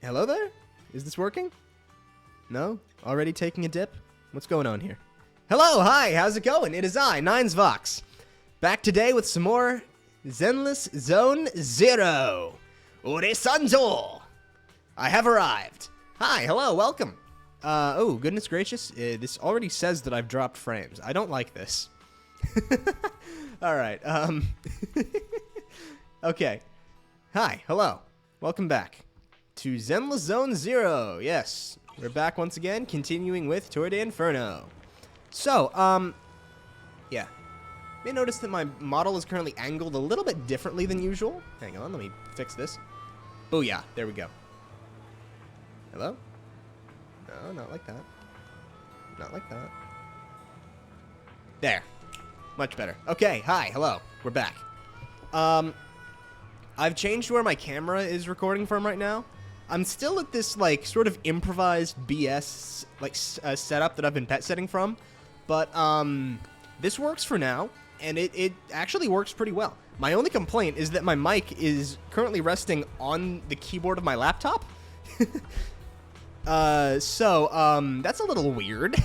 Hello there? Is this working? No? Already taking a dip? What's going on here? Hello, hi, how's it going? It is I, NinesVox. Back today with some more Zenless Zone Zero. Ure-sanzo! I have arrived. Hi, hello, welcome. Oh, goodness gracious. This already says that I've dropped frames. I don't like this. Alright, okay. Hi, hello. Welcome back to Zenless Zone Zero. Yes, we're back once again, continuing with Tour de Inferno. So, yeah. You may notice that my model is currently angled a little bit differently than usual. Hang on, let me fix this. Booyah, there we go. Hello? No, not like that. Not like that. There. Much better. Okay, hi, hello. We're back. I've changed where my camera is recording from right now. I'm still at this, like, sort of improvised BS, like, setup that I've been pet setting from. But, this works for now, and it actually works pretty well. My only complaint is that my mic is currently resting on the keyboard of my laptop. So, that's a little weird,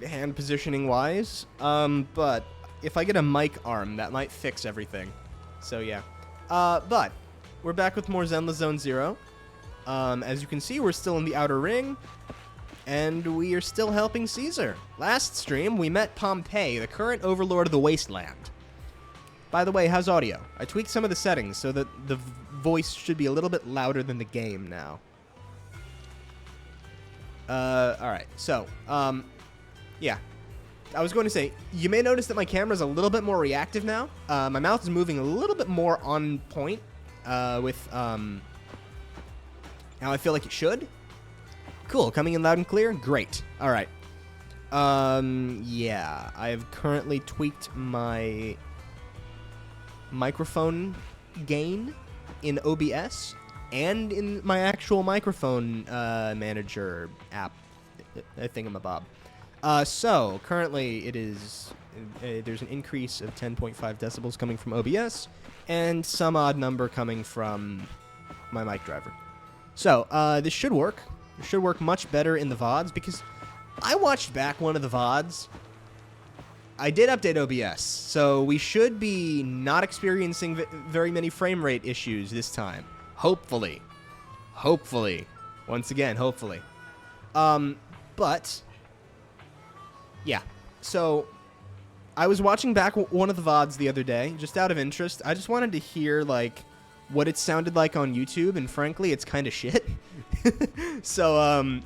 hand positioning wise. But if I get a mic arm, that might fix everything. So, yeah. But we're back with more Zenless Zone Zero. As you can see, we're still in the Outer Ring, and we are still helping Caesar. Last stream, we met Pompey, the current overlord of the Wasteland. By the way, how's audio? I tweaked some of the settings so that the voice should be a little bit louder than the game now. Alright, so, yeah. I was going to say, you may notice that my camera's a little bit more reactive now. My mouth is moving a little bit more on point, with, how I feel like it should. Cool, coming in loud and clear? Great. Alright. Yeah, I've currently tweaked my microphone gain in OBS and in my actual microphone, manager app, thingamabob. So, currently it is, there's an increase of 10.5 decibels coming from OBS, and some odd number coming from my mic driver. So, this should work. It should work much better in the VODs, because I watched back one of the VODs. I did update OBS, so we should be not experiencing very many frame rate issues this time. Hopefully. Hopefully. Once again, hopefully. But yeah, so I was watching back one of the VODs the other day, just out of interest. I just wanted to hear, like, what it sounded like on YouTube, and frankly, it's kind of shit. So,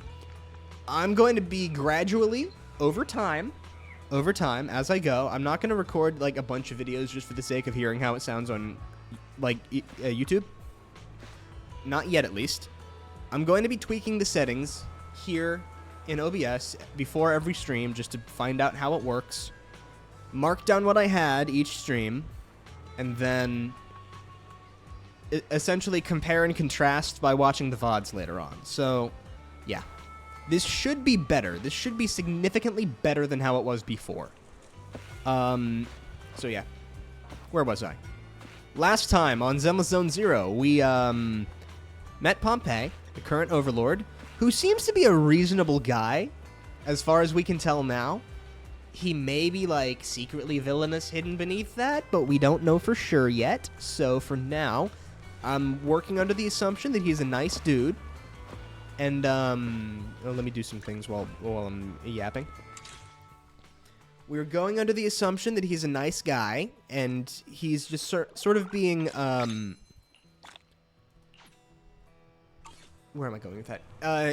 I'm going to be gradually, over time, as I go. I'm not going to record, like, a bunch of videos just for the sake of hearing how it sounds on, like, YouTube. Not yet, at least. I'm going to be tweaking the settings here in OBS before every stream just to find out how it works, mark down what I had each stream, and then essentially compare and contrast by watching the VODs later on. So, yeah. This should be better. This should be significantly better than how it was before. So yeah. Where was I? Last time on Zenless Zone Zero, we, met Pompey, the current overlord, who seems to be a reasonable guy, as far as we can tell now. He may be, like, secretly villainous hidden beneath that, but we don't know for sure yet. So, for now, I'm working under the assumption that he's a nice dude. And, let me do some things while I'm yapping. We're going under the assumption that he's a nice guy, and he's just sort of being, where am I going with that?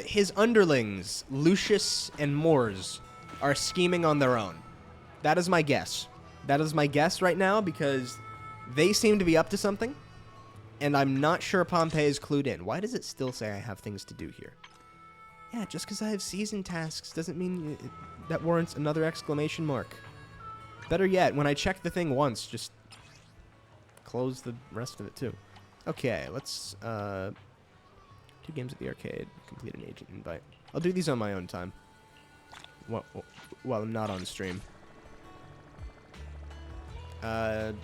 His underlings, Lucius and Moors, are scheming on their own. That is my guess. That is my guess right now, because they seem to be up to something, and I'm not sure Pompey is clued in. Why does it still say I have things to do here? Yeah, just because I have season tasks doesn't mean that warrants another exclamation mark. Better yet, when I check the thing once, just close the rest of it too. Okay, let's, 2 games at the arcade, complete an agent invite. I'll do these on my own time. While I'm not on stream. Hang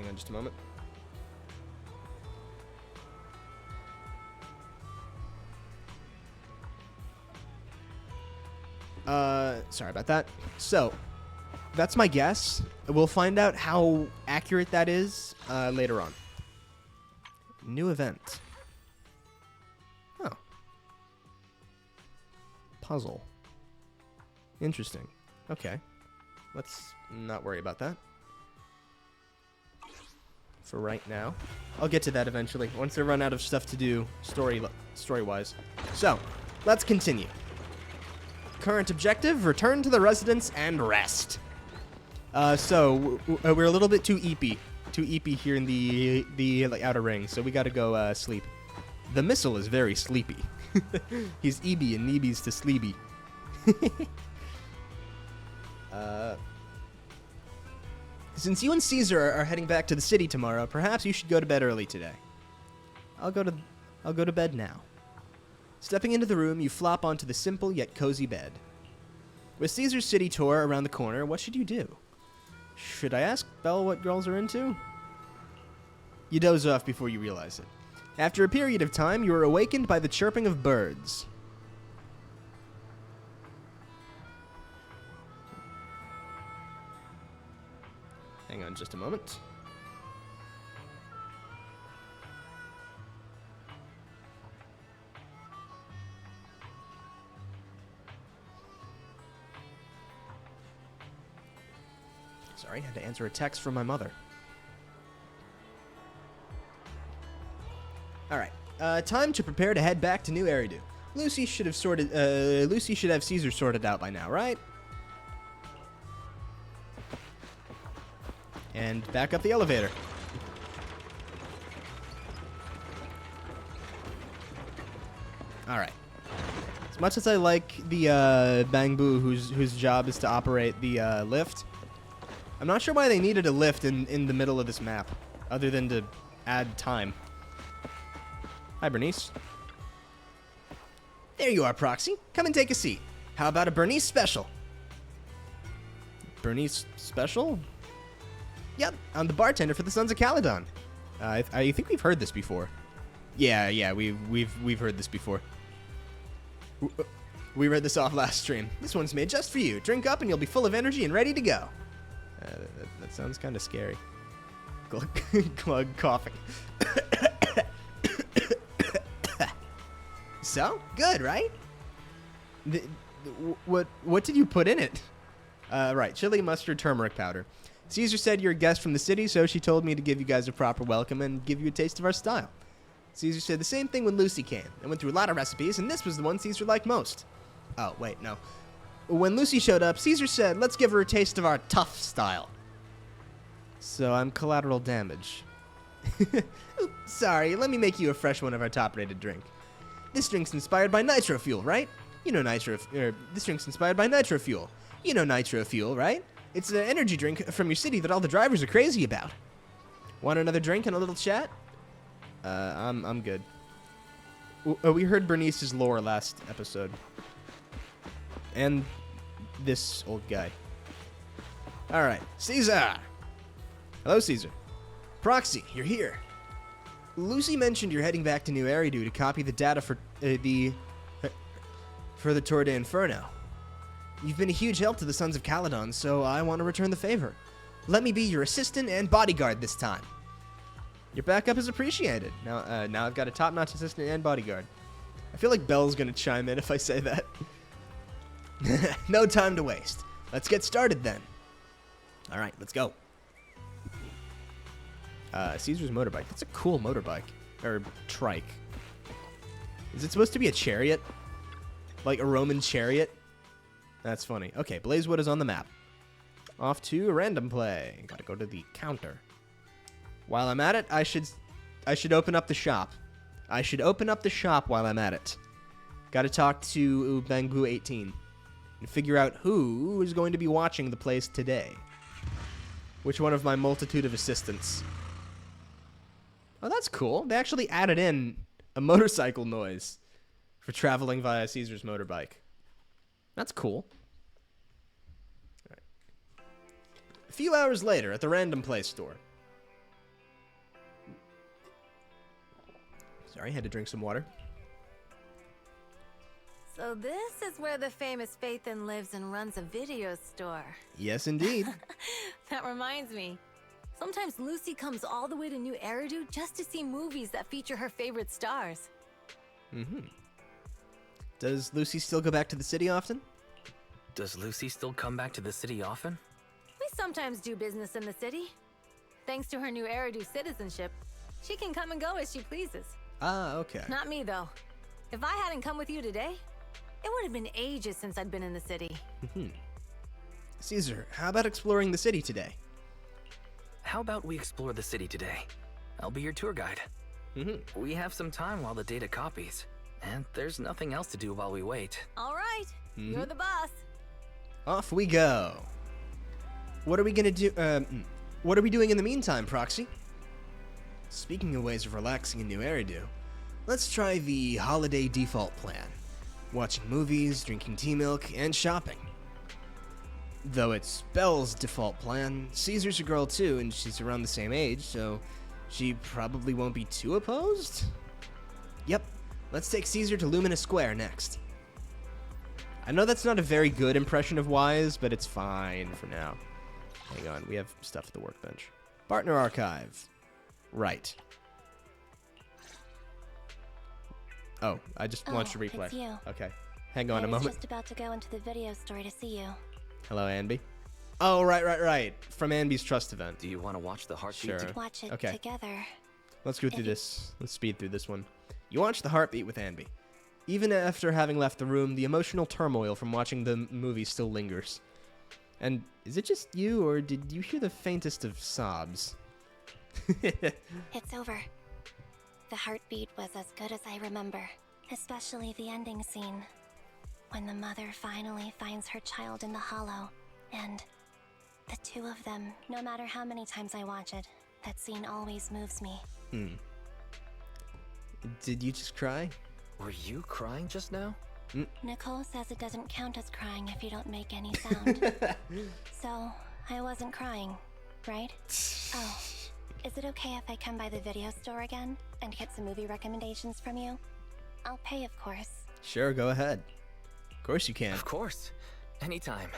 on just a moment. Sorry about that. So, that's my guess. We'll find out how accurate that is later on. New event. Oh. Puzzle. Interesting. Okay. Let's not worry about that. For right now. I'll get to that eventually, once I run out of stuff to do story-wise. So, let's continue. Current objective, return to the residence and rest. So, we're a little bit too eepy here in the like, outer ring, so we gotta go sleep. The missile is very sleepy. He's EB and Neebies to sleepy. Since you and Caesar are heading back to the city tomorrow, perhaps you should go to bed early today. I'll go to bed now. Stepping into the room, you flop onto the simple yet cozy bed. With Caesar's city tour around the corner, what should you do? Should I ask Belle what girls are into? You doze off before you realize it. After a period of time, you are awakened by the chirping of birds. Hang on just a moment. Sorry, I had to answer a text from my mother. Alright, time to prepare to head back to New Eridu. Lucy should have Caesar sorted out by now, right? And back up the elevator. Alright. As much as I like the Bangbu whose job is to operate the lift, I'm not sure why they needed a lift in the middle of this map, other than to add time. Hi, Bernice. There you are, Proxy. Come and take a seat. How about a Bernice special? Bernice special? Yep, I'm the bartender for the Sons of Caledon. I think we've heard this before. Yeah, we've heard this before. We read this off last stream. This one's made just for you. Drink up and you'll be full of energy and ready to go. That sounds kind of scary. Glug coughing. So, good, right? What did you put in it? Right, chili, mustard, turmeric powder. Caesar said you're a guest from the city, so she told me to give you guys a proper welcome and give you a taste of our style. Caesar said the same thing when Lucy came. I went through a lot of recipes, and this was the one Caesar liked most. Oh, wait, no. When Lucy showed up, Caesar said, let's give her a taste of our tough style. So I'm collateral damage. Oops, sorry, let me make you a fresh one of our top-rated drink. This drink's inspired by nitro fuel, right? You know this drink's inspired by nitro fuel. You know nitro fuel, right? It's an energy drink from your city that all the drivers are crazy about. Want another drink and a little chat? I'm good. We heard Bernice's lore last episode. And this old guy. Alright, Caesar! Hello, Caesar. Proxy, you're here. Lucy mentioned you're heading back to New Eridu to copy the data for the Tour de Inferno. You've been a huge help to the Sons of Caledon, so I want to return the favor. Let me be your assistant and bodyguard this time. Your backup is appreciated. Now I've got a top-notch assistant and bodyguard. I feel like Belle's gonna chime in if I say that. No time to waste. Let's get started then. All right, let's go. Caesar's motorbike. That's a cool motorbike. Or trike. Is it supposed to be a chariot? Like a Roman chariot? That's funny. Okay, Blazewood is on the map. Off to random play. Gotta go to the counter. While I'm at it, I should open up the shop. I should open up the shop while I'm at it. Gotta talk to Bangbu 18 and figure out who is going to be watching the place today. Which one of my multitude of assistants? Oh, that's cool. They actually added in a motorcycle noise for traveling via Caesar's motorbike. That's cool. All right. A few hours later at the Random Play store. Sorry, had to drink some water. So this is where the famous Phaethon lives and runs a video store. Yes, indeed. That reminds me. Sometimes Lucy comes all the way to New Eridu just to see movies that feature her favorite stars. Mm-hmm. Does Lucy still go back to the city often? Does Lucy still come back to the city often? We sometimes do business in the city. Thanks to her New Eridu citizenship, she can come and go as she pleases. Ah, okay. Not me, though. If I hadn't come with you today, it would have been ages since I'd been in the city. Caesar, how about exploring the city today? How about we explore the city today? I'll be your tour guide. We have some time while the data copies, and there's nothing else to do while we wait. All right, you're the boss. Off we go. What are we gonna do? What are we doing in the meantime, Proxy? Speaking of ways of relaxing in New Eridu, let's try the holiday default plan. Watching movies, drinking tea milk, and shopping. Though it's Belle's default plan, Caesar's a girl too, and she's around the same age, so she probably won't be too opposed? Yep, let's take Caesar to Lumina Square next. I know that's not a very good impression of Wise, but it's fine for now. Hang on, we have stuff at the workbench. Partner archive. Right. Oh, I just launched a replay. It's you. Okay. Hang on a I moment. was just about to go into the video store to see you. Hello, Anby. Oh, right. From Anby's Trust event. Do you want to watch the heartbeat? Sure. Watch it Okay. together. Let's go through this. Let's speed through this one. You watch the heartbeat with Anby. Even after having left the room, the emotional turmoil from watching the movie still lingers. And is it just you, or did you hear the faintest of sobs? It's over. The heartbeat was as good as I remember, especially the ending scene. When the mother finally finds her child in the hollow, and the two of them, no matter how many times I watch it, that scene always moves me. Did you just cry? Were you crying just now? Nicole says it doesn't count as crying if you don't make any sound. So, I wasn't crying, right? Oh, is it okay if I come by the video store again and get some movie recommendations from you? I'll pay, of course. Sure, go ahead. Of course you can. Of course. Anytime.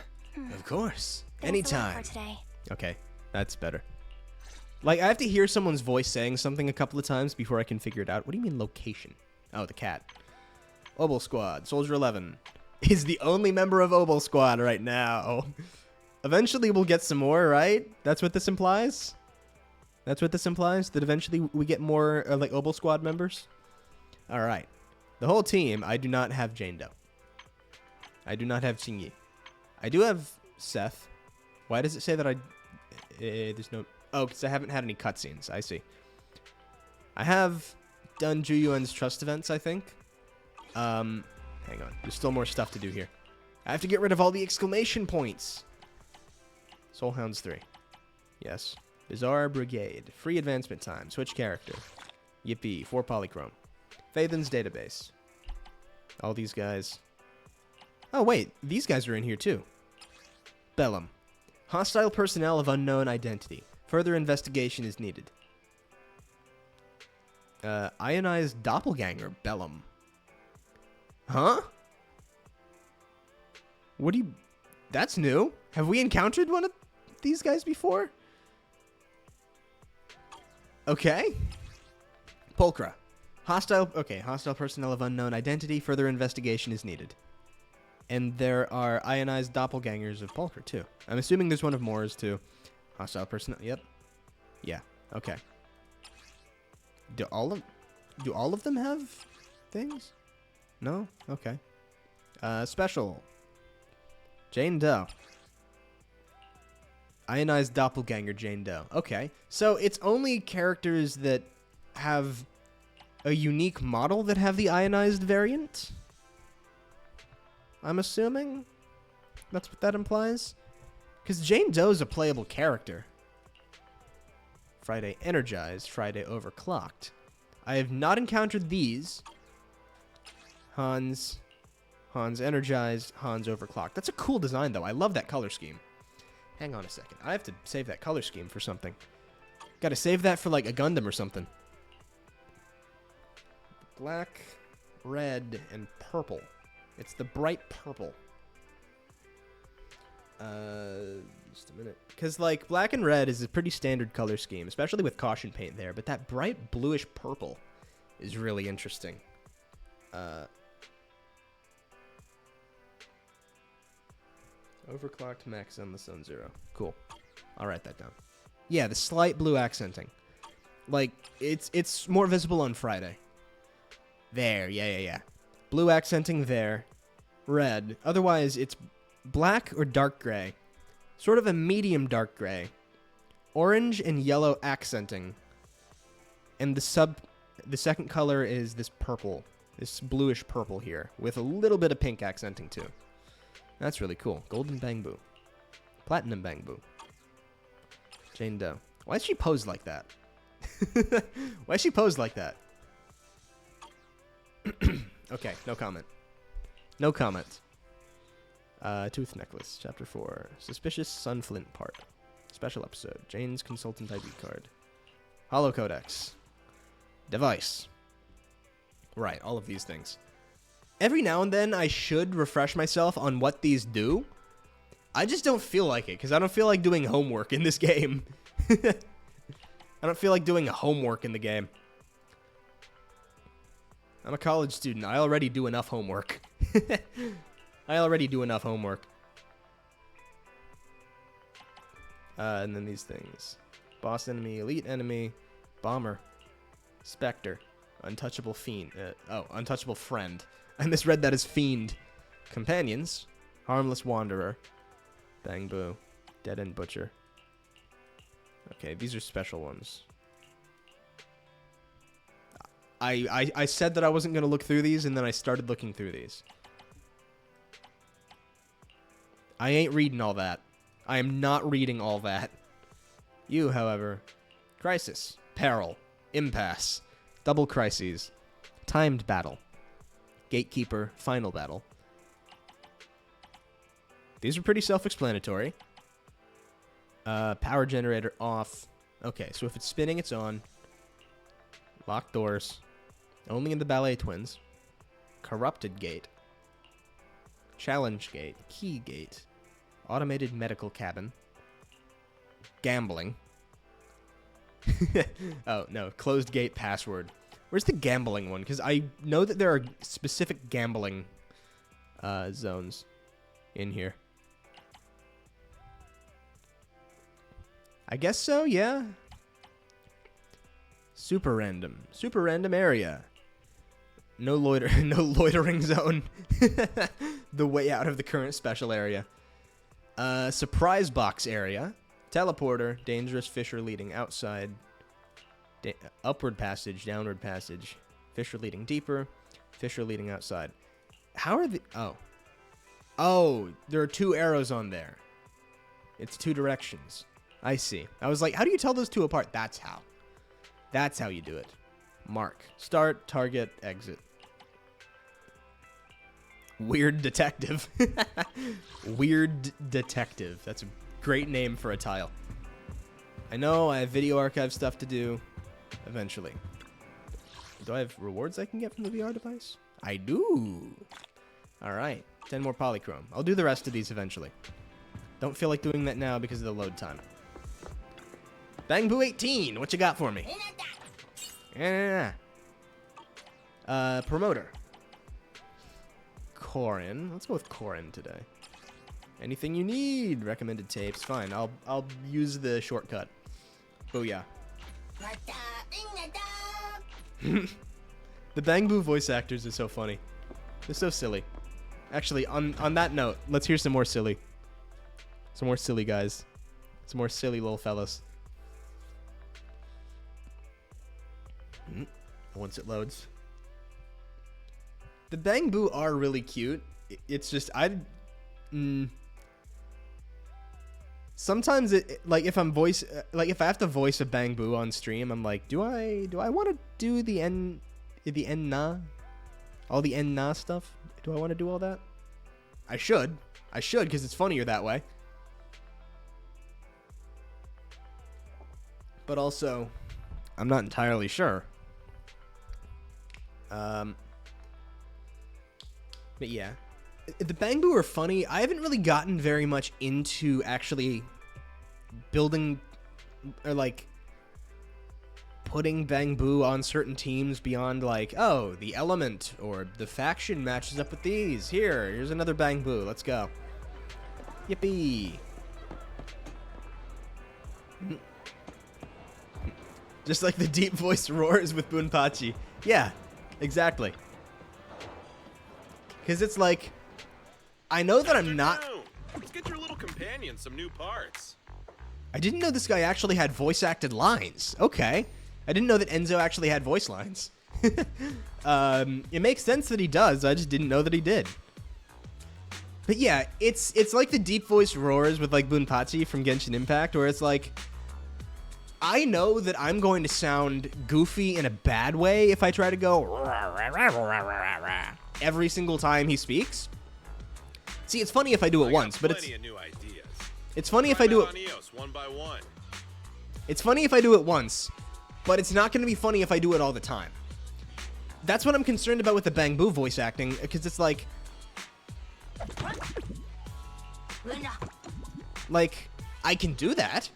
Of course. Thanks a lot Anytime. for today. Okay, that's better. Like, I have to hear someone's voice saying something a couple of times before I can figure it out. What do you mean location? Oh, the cat. Obel Squad, Soldier 11, is the only member of Obel Squad right now. Eventually we'll get some more, right? That's what this implies? That's what this implies? That eventually we get more, like, Obel Squad members? Alright. The whole team, I do not have Jane Doe. I do not have Qingyi. I do have Seth. Why does it say that there's no... Oh, because I haven't had any cutscenes. I see. I have done Juyuan's Trust events, I think. Hang on. There's still more stuff to do here. I have to get rid of all the exclamation points. Soulhounds 3. Yes. Bizarre Brigade. Free advancement time. Switch character. Yippee. 4 polychrome. Phaethon's database. All these guys. Oh, wait. These guys are in here, too. Bellum. Hostile personnel of unknown identity. Further investigation is needed. Ionized doppelganger. Bellum. Huh? What do you... That's new. Have we encountered one of these guys before? Okay. Pulchra. Hostile personnel of unknown identity. Further investigation is needed. And there are ionized doppelgangers of Pulchra, too. I'm assuming there's one of Moore's, too. Hostile personnel... Yep. Yeah. Okay. Do all of them have things? No? Okay. Special. Jane Doe. Ionized doppelganger Jane Doe. Okay. So it's only characters that have a unique model that have the ionized variant? I'm assuming? That's what that implies? Because Jane Doe's a playable character. Friday energized, Friday overclocked. I have not encountered these. Hans energized, Hans overclocked. That's a cool design, though. I love that color scheme. Hang on a second. I have to save that color scheme for something. Gotta save that for, like, a Gundam or something. Black, red, and purple. It's the bright purple. Just a minute. Because, like, black and red is a pretty standard color scheme, especially with caution paint there. But that bright bluish purple is really interesting. Overclocked max on the Sun Zero. Cool. I'll write that down. Yeah, the slight blue accenting. Like, it's more visible on Friday. There, yeah. Blue accenting there. Red. Otherwise, it's black or dark gray. Sort of a medium dark gray. Orange and yellow accenting. And the second color is this purple. This bluish purple here. With a little bit of pink accenting too. That's really cool. Golden Bangbu. Platinum Bangbu. Jane Doe. Why does she pose like that? Why does she pose like that? Okay, no comment. No comment. Tooth Necklace, Chapter 4. Suspicious Sunflint Part. Special episode. Jane's Consultant ID card. Holo Codex. Device. Right, all of these things. Every now and then, I should refresh myself on what these do. I just don't feel like it, because I don't feel like doing homework in this game. I don't feel like doing homework in the game. I'm a college student. I already do enough homework. And then these things. Boss enemy, elite enemy, bomber, specter, untouchable fiend. Untouchable friend. I misread that as fiend. Companions, harmless wanderer, Bangbu, dead end butcher. Okay, these are special ones. I said that I wasn't going to look through these, and then I started looking through these. I ain't reading all that. I am not reading all that. You, however, crisis, peril, impasse, double crises, timed battle, gatekeeper, final battle. These are pretty self-explanatory. Power generator off. Okay, so if it's spinning, it's on. Locked doors. Only in the Ballet Twins. Corrupted gate. Challenge gate. Key gate. Automated medical cabin. Gambling. Oh, no. Closed gate password. Where's the gambling one? Because I know that there are specific gambling zones in here. I guess so, yeah. Super random area. No loitering zone. The way out of the current special area. Surprise box area. Teleporter. Dangerous fissure leading outside. Upward passage. Downward passage. Fissure leading deeper. Fissure leading outside. How are the... Oh, there are two arrows on there. It's two directions. I see. I was like, how do you tell those two apart? That's how. That's how you do it. Mark. Start, target, exit. Weird detective. Weird detective. That's a great name for a tile. I know I have video archive stuff to do. Eventually. Do I have rewards I can get from the VR device? I do. Alright. 10 more polychrome. I'll do the rest of these eventually. Don't feel like doing that now because of the load time. Bangbu 18, what you got for me? Promoter. Corin. Let's go with Corin today. Anything you need. Recommended tapes. Fine. I'll use the shortcut. Booyah. The Bangbu voice actors are so funny. They're so silly. Actually, on that note, let's hear some more silly. Some more silly guys. Some more silly little fellas. Once it loads. The Bangbu are really cute. It's just sometimes like if I have to voice a Bangbu on stream, I'm like, do I want to do the enna, all the enna stuff? Do I want to do all that? I should because it's funnier that way. But also, I'm not entirely sure. But yeah. The Bang Boo are funny. I haven't really gotten very much into actually building or like putting Bang Boo on certain teams beyond like, oh, the element or the faction matches up with these. Here's another Bang Boo. Let's go. Yippee. Just like the deep voiced roars with Bunpachi. Yeah, exactly. Because it's like, I know that I'm not... Let's get your little companion some new parts. I didn't know this guy actually had voice-acted lines. Okay. I didn't know that Enzo actually had voice lines. It makes sense that he does. I just didn't know that he did. But yeah, it's like the deep voiced roars with like Bunpachi from Genshin Impact, where it's like, I know that I'm going to sound goofy in a bad way if I try to go every single time he speaks. See, it's funny if I do it once, but it's funny if I do it. One by one. It's funny if I do it once, but it's not going to be funny if I do it all the time. That's what I'm concerned about with the Bang Boo voice acting, because it's like, I can do that,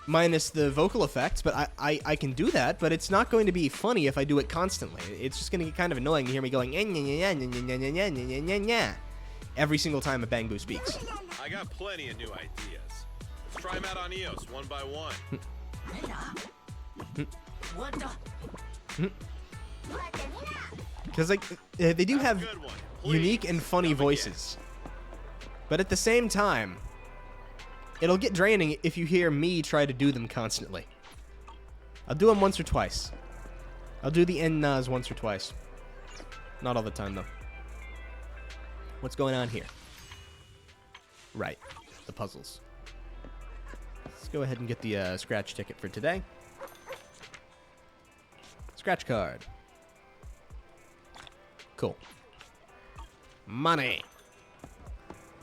minus the vocal effects, but I can do that, but it's not going to be funny if I do it constantly. It's just going to get kind of annoying to hear me going every single time a Bang Boo speaks. I got plenty of new ideas. Let's try them out on EOS one by one. Because like they do have unique and funny voices, but at the same time, it'll get draining if you hear me try to do them constantly. I'll do them once or twice. I'll do the en-nas once or twice. Not all the time though. What's going on here? Right, the puzzles. Let's go ahead and get the scratch ticket for today. Scratch card. Cool. Money.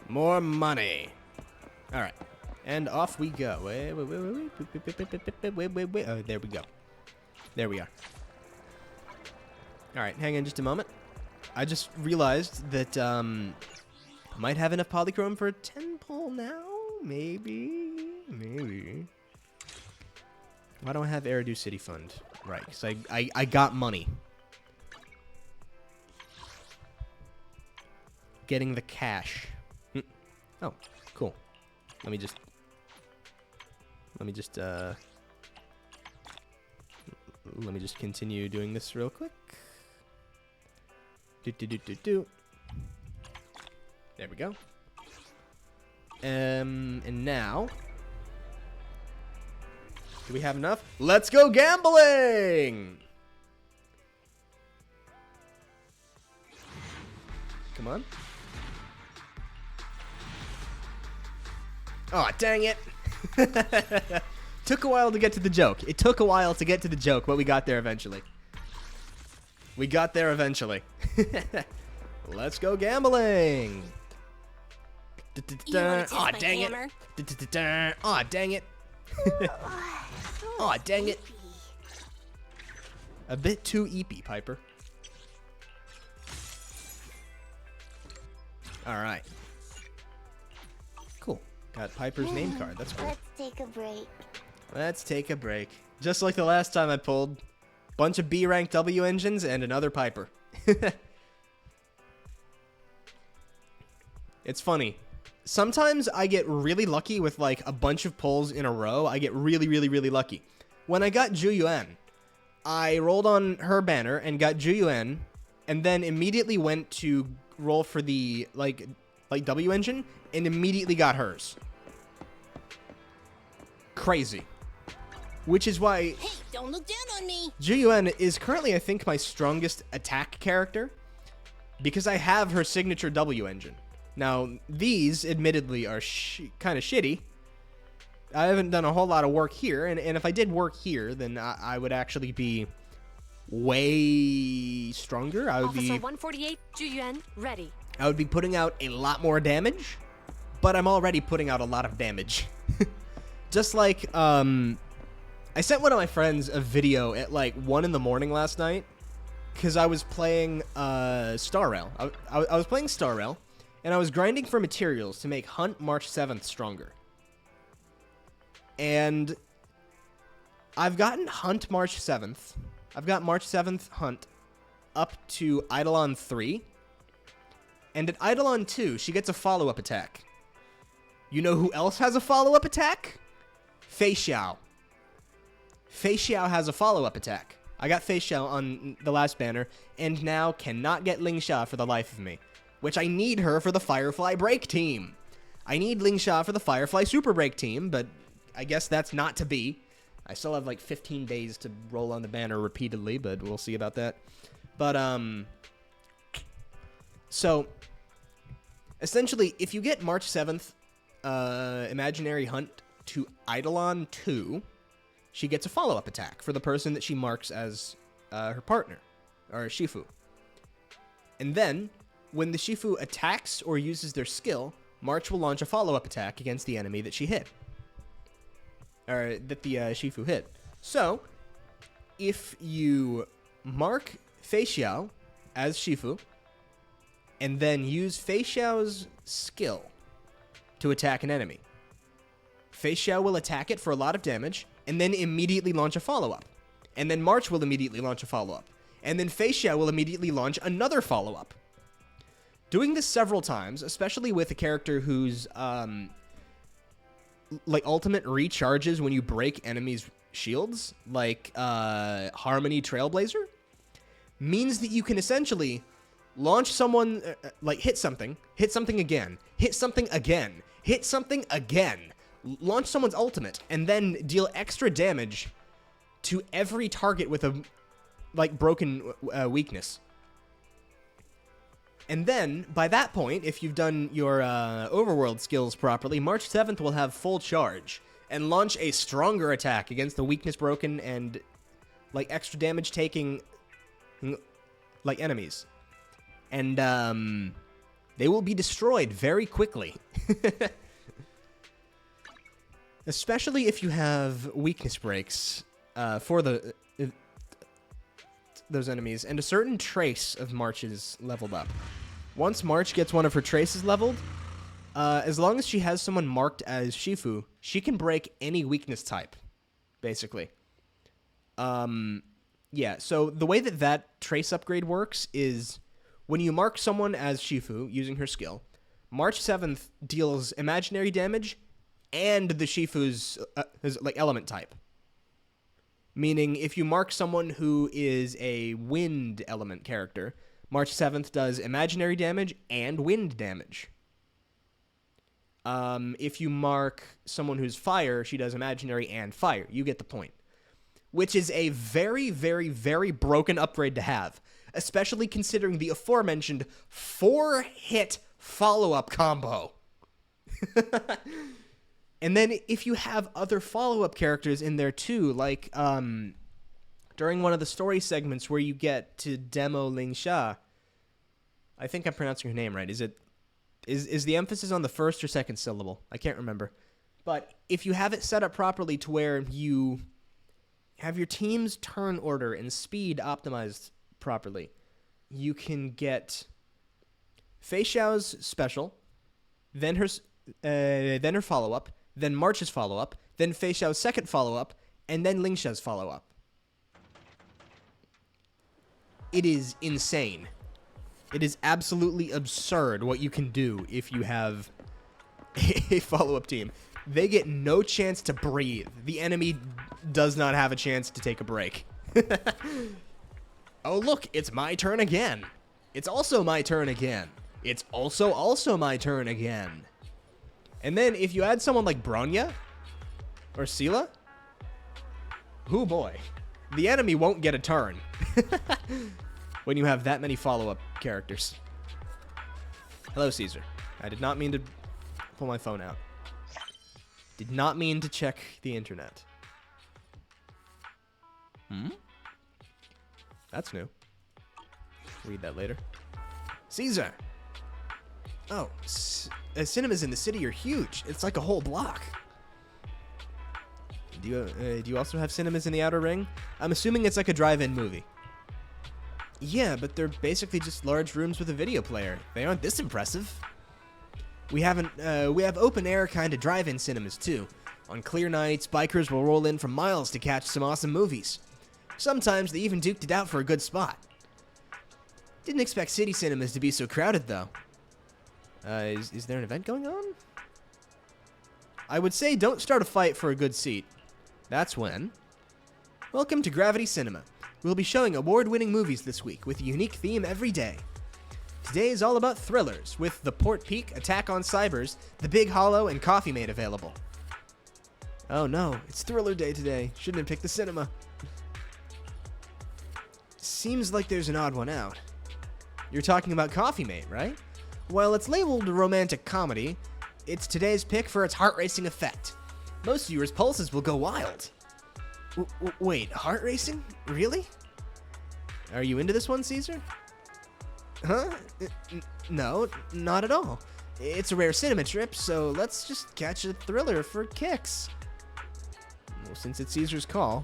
More money. All right. And off we go. Wait. Oh, there we go. There we are. All right, hang on just a moment. I just realized that I might have enough polychrome for a 10 pull now. Maybe. Why don't I have Eridu City Fund? Right, because I got money. Getting the cash. Oh, cool. Let me just continue doing this real quick. There we go. And now, do we have enough? Let's go gambling! Come on. Oh, dang it. Took a while to get to the joke. It took a while to get to the joke, but we got there eventually. Let's go gambling. Aw, dang it. Aw, dang it. Aw, dang it. A bit too eepy, Piper. Alright. Cool. Got Piper's name card. That's cool. Let's take a break. Let's take a break. Just like the last time I pulled. Bunch of B-rank W engines and another Piper. It's funny. Sometimes I get really lucky with like a bunch of pulls in a row. I get really, really, really lucky. When I got Zhu Yuan, I rolled on her banner and got Zhu Yuan, and then immediately went to roll for the like W engine and immediately got hers. Crazy. Which is why Hey, don't look down on me. Zhu Yuan is currently, I think, my strongest attack character because I have her signature W engine. Now, these, admittedly, are kind of shitty. I haven't done a whole lot of work here, and if I did work here, then I would actually be way stronger. Officer 148, Zhu Yuan, ready. I would be putting out a lot more damage, but I'm already putting out a lot of damage. Just like, I sent one of my friends a video at like 1 in the morning last night, because I was playing Star Rail. I was playing Star Rail, and I was grinding for materials to make Hunt March 7th stronger. And I've gotten Hunt March 7th. I've got March 7th Hunt up to Eidolon 3. And at Eidolon 2, she gets a follow-up attack. You know who else has a follow-up attack? Fei Xiao. Fei Xiao has a follow-up attack. I got Fei Xiao on the last banner, and now cannot get Ling Xia for the life of me. Which I need her for the Firefly Break team. I need Ling Xia for the Firefly Super Break team, but I guess that's not to be. I still have like 15 days to roll on the banner repeatedly, but we'll see about that. But, so, essentially, if you get March 7th, Imaginary Hunt to Eidolon 2, she gets a follow-up attack for the person that she marks as her partner, or Shifu. And then, when the Shifu attacks or uses their skill, March will launch a follow-up attack against the enemy that she hit. Or that the Shifu hit. So, if you mark Fei Xiao as Shifu, and then use Fei Xiao's skill to attack an enemy, Fei Xiao will attack it for a lot of damage, and then immediately launch a follow-up. And then March will immediately launch a follow-up. And then Fei Xiao will immediately launch another follow-up. Doing this several times, especially with a character whose like ultimate recharges when you break enemies' shields, like Harmony Trailblazer, means that you can essentially launch someone, like hit something again, hit something again, hit something again, launch someone's ultimate, and then deal extra damage to every target with a like broken weakness. And then, by that point, if you've done your overworld skills properly, March 7th will have full charge and launch a stronger attack against the weakness broken and like extra damage taking like enemies. And they will be destroyed very quickly. Especially if you have weakness breaks for those enemies, and a certain trace of March's leveled up. Once March gets one of her traces leveled, as long as she has someone marked as Shifu, she can break any weakness type, basically. Yeah, so the way that trace upgrade works is when you mark someone as Shifu using her skill, March 7th deals imaginary damage and the Shifu's his, like element type. Meaning, if you mark someone who is a wind element character, March 7th does imaginary damage and wind damage. If you mark someone who's fire, she does imaginary and fire. You get the point. Which is a very, very, very broken upgrade to have. Especially considering the aforementioned 4-hit follow-up combo. And then if you have other follow-up characters in there too, like during one of the story segments where you get to demo Ling Xia, I think I'm pronouncing her name right. Is the emphasis on the first or second syllable? I can't remember. But if you have it set up properly to where you have your team's turn order and speed optimized properly, you can get Fei Xiao's special, then her follow-up, then March's follow-up, then Fei Xiao's second follow-up, and then Ling Xia's follow-up. It is insane. It is absolutely absurd what you can do if you have a follow-up team. They get no chance to breathe. The enemy does not have a chance to take a break. Oh, look, it's my turn again. It's also my turn again. It's also my turn again. And then if you add someone like Bronya or Sela, oh boy, the enemy won't get a turn when you have that many follow-up characters. Hello, Caesar. I did not mean to pull my phone out. Did not mean to check the internet. That's new. Read that later. Caesar! Oh, cinemas in the city are huge. It's like a whole block. Do you also have cinemas in the Outer Ring? I'm assuming it's like a drive-in movie. Yeah, but they're basically just large rooms with a video player. They aren't this impressive. We have open-air kind of drive-in cinemas, too. On clear nights, bikers will roll in from miles to catch some awesome movies. Sometimes they even duked it out for a good spot. Didn't expect city cinemas to be so crowded, though. Is there an event going on? I would say don't start a fight for a good seat. That's when. Welcome to Gravity Cinema. We'll be showing award-winning movies this week with a unique theme every day. Today is all about thrillers, with The Port Peak, Attack on Cybers, The Big Hollow, and Coffee Mate available. Oh no, it's Thriller Day today. Shouldn't have picked the cinema. Seems like there's an odd one out. You're talking about Coffee Mate, right? While it's labeled a romantic comedy, it's today's pick for its heart-racing effect. Most viewers' pulses will go wild. Wait, heart racing? Really? Are you into this one, Caesar? Huh? No, not at all. It's a rare cinema trip, so let's just catch a thriller for kicks. Well, since it's Caesar's call,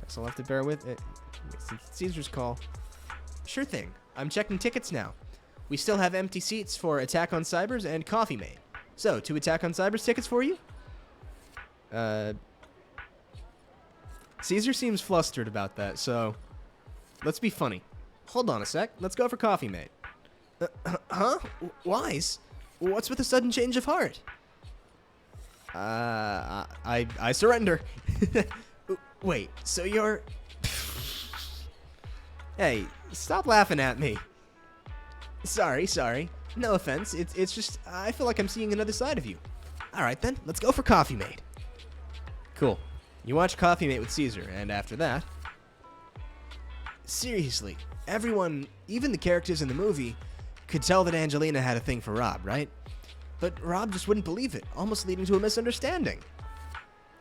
guess I'll have to bear with it. Since it's Caesar's call. Sure thing. I'm checking tickets now. We still have empty seats for Attack on Cybers and Coffee Mate. So, 2 Attack on Cybers tickets for you? Caesar seems flustered about that, so let's be funny. Hold on a sec. Let's go for Coffee Mate. Huh? Wise? What's with the sudden change of heart? I surrender. Wait, so you're... Hey, stop laughing at me. Sorry. No offense. It's just, I feel like I'm seeing another side of you. Alright then, let's go for Coffee Mate. Cool. You watch Coffee Mate with Caesar, and after that... Seriously, everyone, even the characters in the movie, could tell that Angelina had a thing for Rob, right? But Rob just wouldn't believe it, almost leading to a misunderstanding.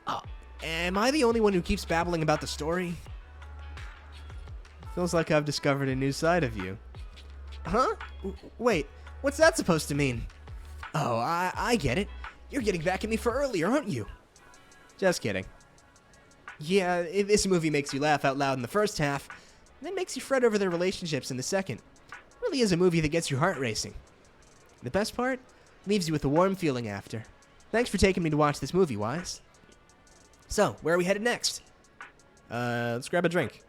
Oh, am I the only one who keeps babbling about the story? Feels like I've discovered a new side of you. Huh? Wait, what's that supposed to mean? Oh, I get it. You're getting back at me for earlier, aren't you? Just kidding. Yeah, if this movie makes you laugh out loud in the first half, then makes you fret over their relationships in the second. It really is a movie that gets your heart racing. The best part? Leaves you with a warm feeling after. Thanks for taking me to watch this movie, Wise. So, where are we headed next? Let's grab a drink.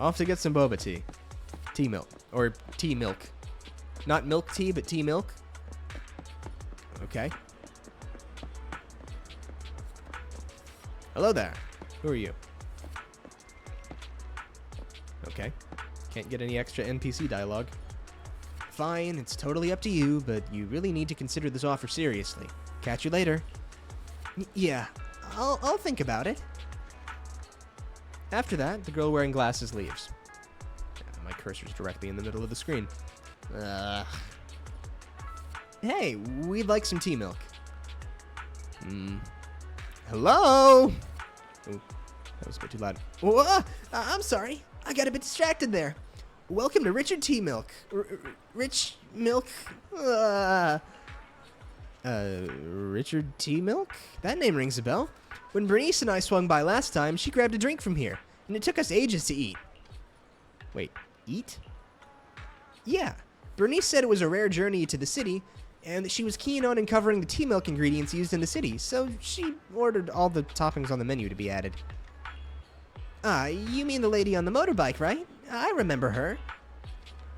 Off to get some boba tea. Tea milk. Or tea milk. Not milk tea, but tea milk. Okay. Hello there. Who are you? Okay. Can't get any extra NPC dialogue. Fine, it's totally up to you, but you really need to consider this offer seriously. Catch you later. Yeah, I'll think about it. After that, the girl wearing glasses leaves. My cursor's directly in the middle of the screen. Hey, we'd like some tea milk. Hello? Ooh, that was a bit too loud. I'm sorry. I got a bit distracted there. Welcome to Richard Tea Milk. Rich Milk? Richard Tea Milk? That name rings a bell. When Bernice and I swung by last time, she grabbed a drink from here, and it took us ages to eat. Wait, eat? Yeah. Bernice said it was a rare journey to the city, and that she was keen on uncovering the tea milk ingredients used in the city, so she ordered all the toppings on the menu to be added. Ah, you mean the lady on the motorbike, right? I remember her.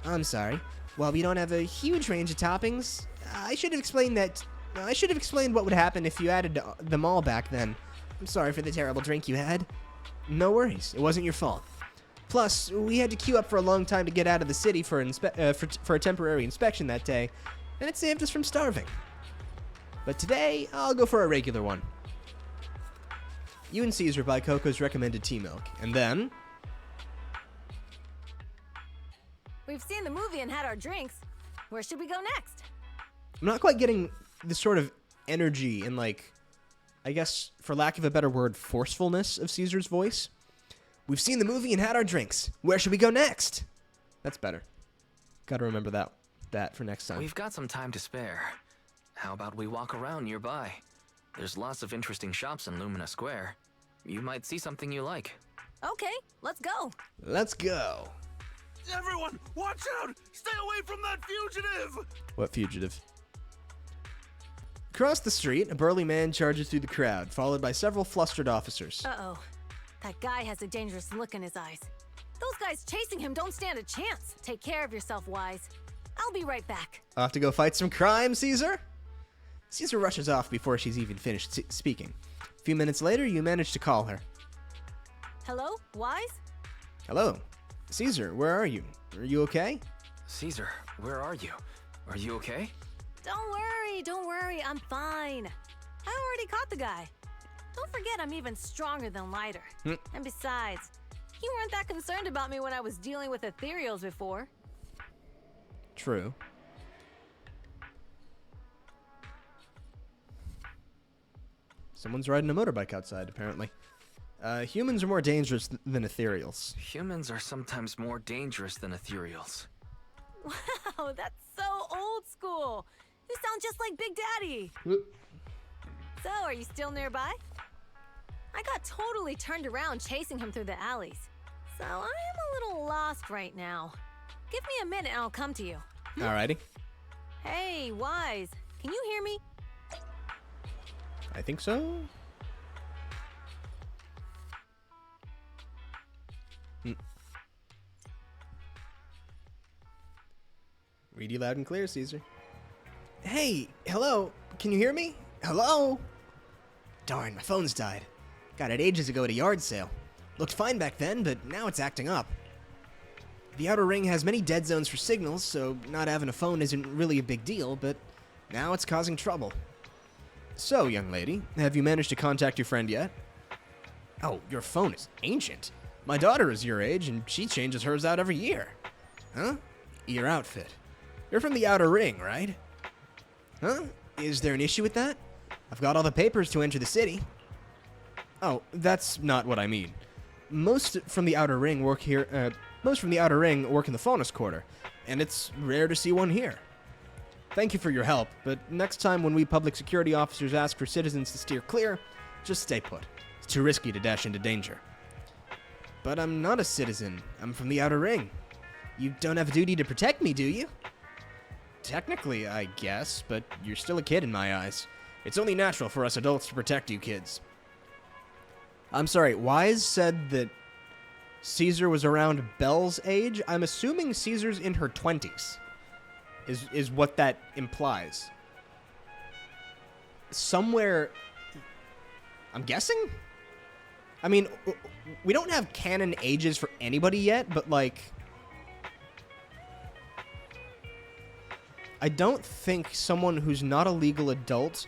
I'm sorry. While we don't have a huge range of toppings, I should have explained what would happen if you added them all back then. I'm sorry for the terrible drink you had. No worries, it wasn't your fault. Plus, we had to queue up for a long time to get out of the city for a temporary inspection that day, and it saved us from starving. But today, I'll go for a regular one. You and Caesar buy Coco's recommended tea milk, and then... We've seen the movie and had our drinks. Where should we go next? I'm not quite getting the sort of energy and, like, I guess, for lack of a better word, forcefulness of Caesar's voice. We've seen the movie and had our drinks. Where should we go next? That's better. Gotta remember that for next time. We've got some time to spare. How about we walk around nearby? There's lots of interesting shops in Lumina Square. You might see something you like. Okay, let's go. Let's go. Everyone, watch out! Stay away from that fugitive! What fugitive? Across the street, a burly man charges through the crowd, followed by several flustered officers. Uh-oh. That guy has a dangerous look in his eyes. Those guys chasing him don't stand a chance. Take care of yourself, Wise. I'll be right back. Off to go fight some crime, Caesar? Caesar rushes off before she's even finished speaking. A few minutes later, you manage to call her. Hello, Wise? Hello. Caesar, where are you? Are you okay? Caesar, where are you? Are you okay? Don't worry, I'm fine. I already caught the guy. Don't forget I'm even stronger than Lighter. And besides, you weren't that concerned about me when I was dealing with ethereals before. True. Someone's riding a motorbike outside, apparently. Humans are more dangerous than ethereals. Humans are sometimes more dangerous than ethereals. Wow, that's so old school. You sound just like Big Daddy. So, are you still nearby? I got totally turned around chasing him through the alleys. So, I am a little lost right now. Give me a minute and I'll come to you. Alrighty. Hey, Wise, can you hear me? I think so. Read you loud and clear, Caesar. Hey, hello. Can you hear me? Hello? Darn, my phone's died. Got it ages ago at a yard sale. Looked fine back then, but now it's acting up. The Outer Ring has many dead zones for signals, so not having a phone isn't really a big deal, but now it's causing trouble. So, young lady, have you managed to contact your friend yet? Oh, your phone is ancient. My daughter is your age, and she changes hers out every year. Huh? Your outfit. You're from the Outer Ring, right? Huh? Is there an issue with that? I've got all the papers to enter the city. Oh, that's not what I mean. Most from the Outer Ring work here. Most from the Outer Ring work in the Faunus Quarter, and it's rare to see one here. Thank you for your help, but next time when we public security officers ask for citizens to steer clear, just stay put. It's too risky to dash into danger. But I'm not a citizen. I'm from the Outer Ring. You don't have a duty to protect me, do you? Technically, I guess, but you're still a kid in my eyes. It's only natural for us adults to protect you kids. I'm sorry, Wise said that Caesar was around Belle's age. I'm assuming Caesar's in her 20s. Is what that implies. Somewhere... I'm guessing? I mean, we don't have canon ages for anybody yet, but, like... I don't think someone who's not a legal adult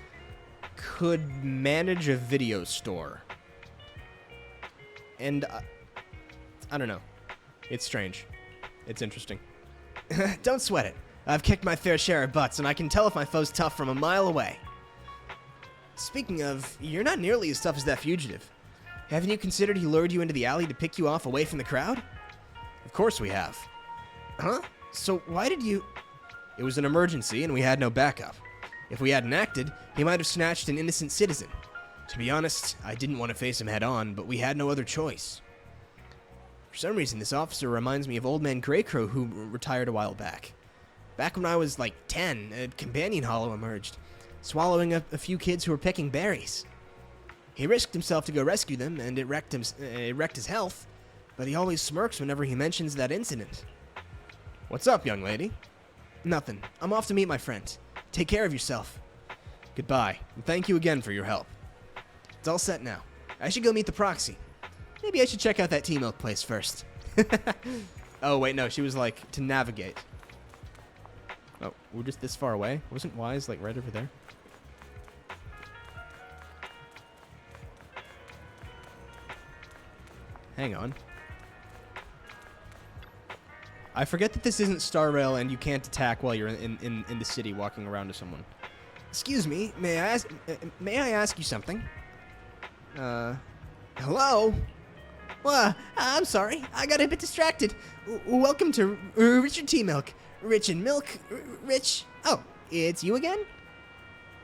could manage a video store. And... I don't know. It's strange. It's interesting. Don't sweat it. I've kicked my fair share of butts, and I can tell if my foe's tough from a mile away. Speaking of, you're not nearly as tough as that fugitive. Haven't you considered he lured you into the alley to pick you off away from the crowd? Of course we have. Huh? So why did you... It was an emergency, and we had no backup. If we hadn't acted, he might have snatched an innocent citizen. To be honest, I didn't want to face him head-on, but we had no other choice. For some reason, this officer reminds me of Old Man Greycrow, who retired a while back. Back when I was like 10, a companion hollow emerged, swallowing up a few kids who were picking berries. He risked himself to go rescue them, and it wrecked his health, but he always smirks whenever he mentions that incident. What's up, young lady? Nothing. I'm off to meet my friend. Take care of yourself. Goodbye, and thank you again for your help. It's all set now. I should go meet the proxy. Maybe I should check out that tea milk place first. Oh, wait, no, she was like, to navigate. Oh, we're just this far away? Wasn't Wise, like, right over there? Hang on. I forget that this isn't Star Rail and you can't attack while you're in the city walking around to someone. Excuse me, may I ask you something? Hello? Well, I'm sorry, I got a bit distracted. Welcome to Richard Tea Milk. Rich in milk, rich... Oh, it's you again?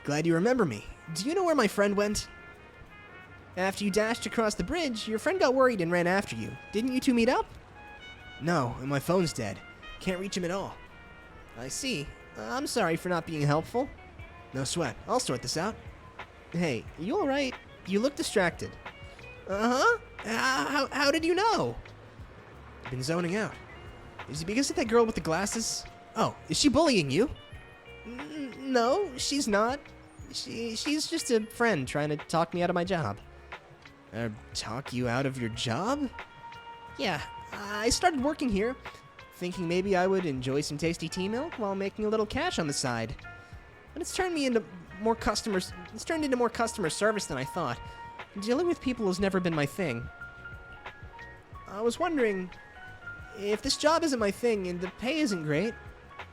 Glad you remember me. Do you know where my friend went? After you dashed across the bridge, your friend got worried and ran after you. Didn't you two meet up? No, and my phone's dead. Can't reach him at all. I see. I'm sorry for not being helpful. No sweat. I'll sort this out. Hey, you alright? You look distracted. Uh-huh. How did you know? I've been zoning out. Is it because of that girl with the glasses? Oh, is she bullying you? No, she's not. She's just a friend trying to talk me out of my job. Talk you out of your job? Yeah, I started working here, thinking maybe I would enjoy some tasty tea milk while making a little cash on the side. But it's turned into more customer service than I thought. Dealing with people has never been my thing. I was wondering, if this job isn't my thing and the pay isn't great,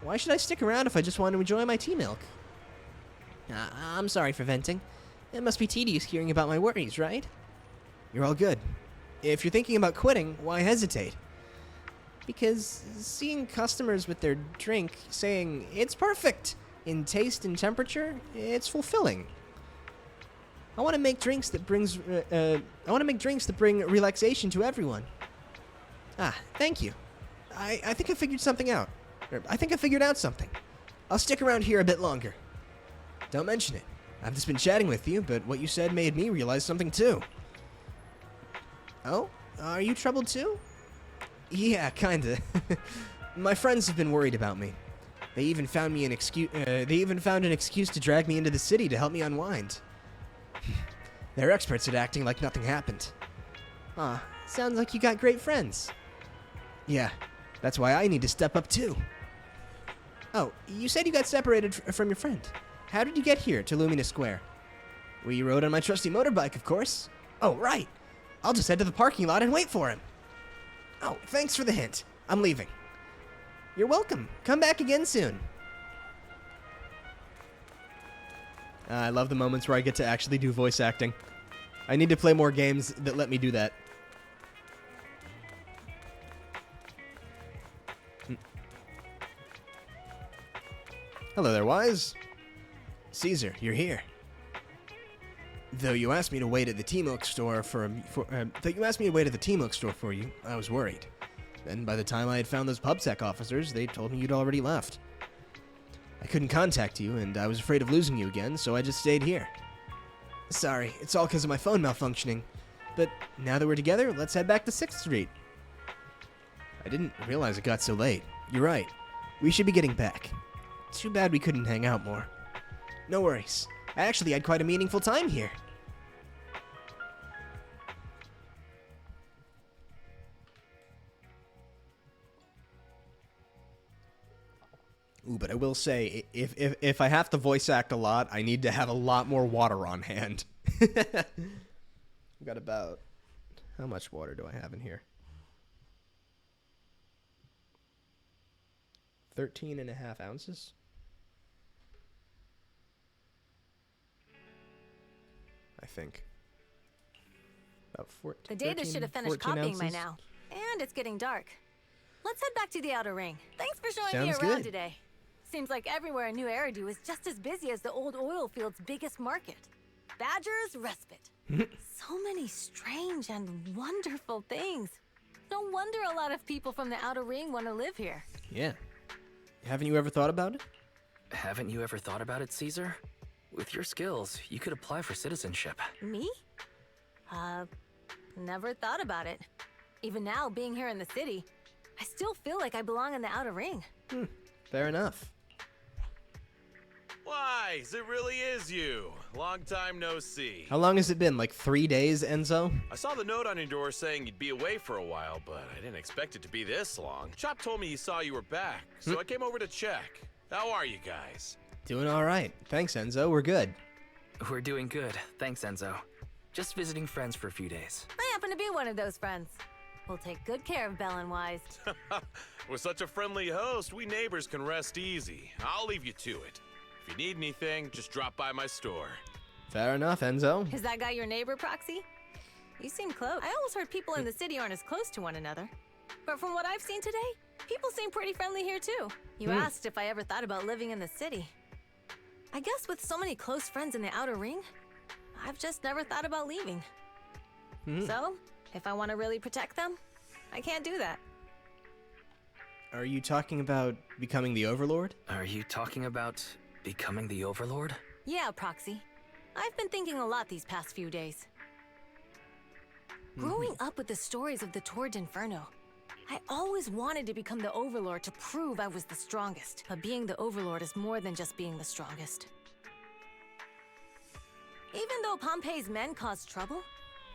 why should I stick around if I just want to enjoy my tea milk? I'm sorry for venting. It must be tedious hearing about my worries, right? You're all good. If you're thinking about quitting, why hesitate? Because seeing customers with their drink saying, "It's perfect!" in taste and temperature, it's fulfilling. I want to make drinks that bring relaxation to everyone. Thank you. I think I figured something out. I think I figured out something. I'll stick around here a bit longer. Don't mention it. I've just been chatting with you, but what you said made me realize something too. Oh? Are you troubled too? Yeah, kinda. My friends have been worried about me. They even found an excuse to drag me into the city to help me unwind. They're experts at acting like nothing happened. Sounds like you got great friends. Yeah, that's why I need to step up too. Oh, you said you got separated from your friend. How did you get here to Lumina Square? We rode on my trusty motorbike, of course. Oh, right. I'll just head to the parking lot and wait for him. Oh, thanks for the hint. I'm leaving. You're welcome. Come back again soon. I love the moments where I get to actually do voice acting. I need to play more games that let me do that. Hello there, Wise. Caesar, you're here. Though you asked me to wait at the tea milk store for you, I was worried. Then by the time I had found those PubSec officers, they told me you'd already left. I couldn't contact you, and I was afraid of losing you again, so I just stayed here. Sorry, it's all because of my phone malfunctioning. But now that we're together, let's head back to 6th Street. I didn't realize it got so late. You're right. We should be getting back. Too bad we couldn't hang out more. No worries. I actually had quite a meaningful time here. Ooh, but I will say, if I have to voice act a lot, I need to have a lot more water on hand. I've got about... How much water do I have in here? 13.5 ounces? I think. About 14. The data should have finished copying by now. And it's getting dark. Let's head back to the outer ring. Thanks for showing me around today. Seems like everywhere in New Eridu is just as busy as the old oil field's biggest market. Badger's Respite. So many strange and wonderful things. No wonder a lot of people from the outer ring want to live here. Yeah. Haven't you ever thought about it? Haven't you ever thought about it, Caesar? With your skills, you could apply for citizenship. Me? Never thought about it. Even now, being here in the city, I still feel like I belong in the outer ring. Fair enough. Wise, it really is you. Long time no see. How long has it been? Like 3 days, Enzo? I saw the note on your door saying you'd be away for a while, but I didn't expect it to be this long. Chop told me he saw you were back, so I came over to check. How are you guys? Doing all right. Thanks, Enzo. We're good. We're doing good. Thanks, Enzo. Just visiting friends for a few days. I happen to be one of those friends. We'll take good care of Belle and Wise. With such a friendly host, we neighbors can rest easy. I'll leave you to it. If you need anything, just drop by my store. Fair enough, Enzo. Is that guy your neighbor, Proxy? You seem close. I always heard people in the city aren't as close to one another. But from what I've seen today, people seem pretty friendly here too. You asked if I ever thought about living in the city. I guess with so many close friends in the outer ring, I've just never thought about leaving. So, if I want to really protect them, I can't do that. Are you talking about becoming the Overlord? Are you talking about becoming the Overlord? Yeah, Proxy. I've been thinking a lot these past few days. Growing up with the stories of the Torrid Inferno, I always wanted to become the Overlord to prove I was the strongest. But being the Overlord is more than just being the strongest. Even though Pompey's men caused trouble,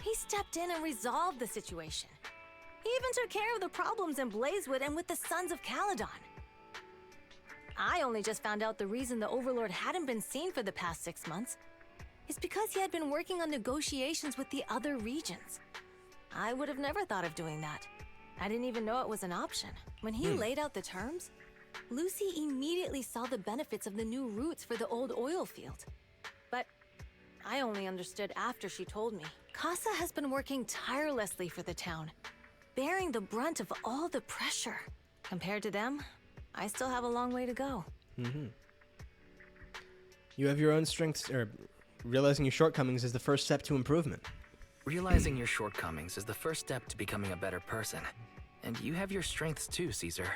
he stepped in and resolved the situation. He even took care of the problems in Blazewood and with the Sons of Caledon. I only just found out the reason the Overlord hadn't been seen for the past 6 months is because he had been working on negotiations with the other regions. I would have never thought of doing that. I didn't even know it was an option. When he laid out the terms, Lucy immediately saw the benefits of the new routes for the old oil field. But I only understood after she told me. Casa has been working tirelessly for the town, bearing the brunt of all the pressure. Compared to them, I still have a long way to go. You have your own strengths, or realizing your shortcomings is the first step to improvement. Realizing your shortcomings is the first step to becoming a better person. And you have your strengths too, Caesar.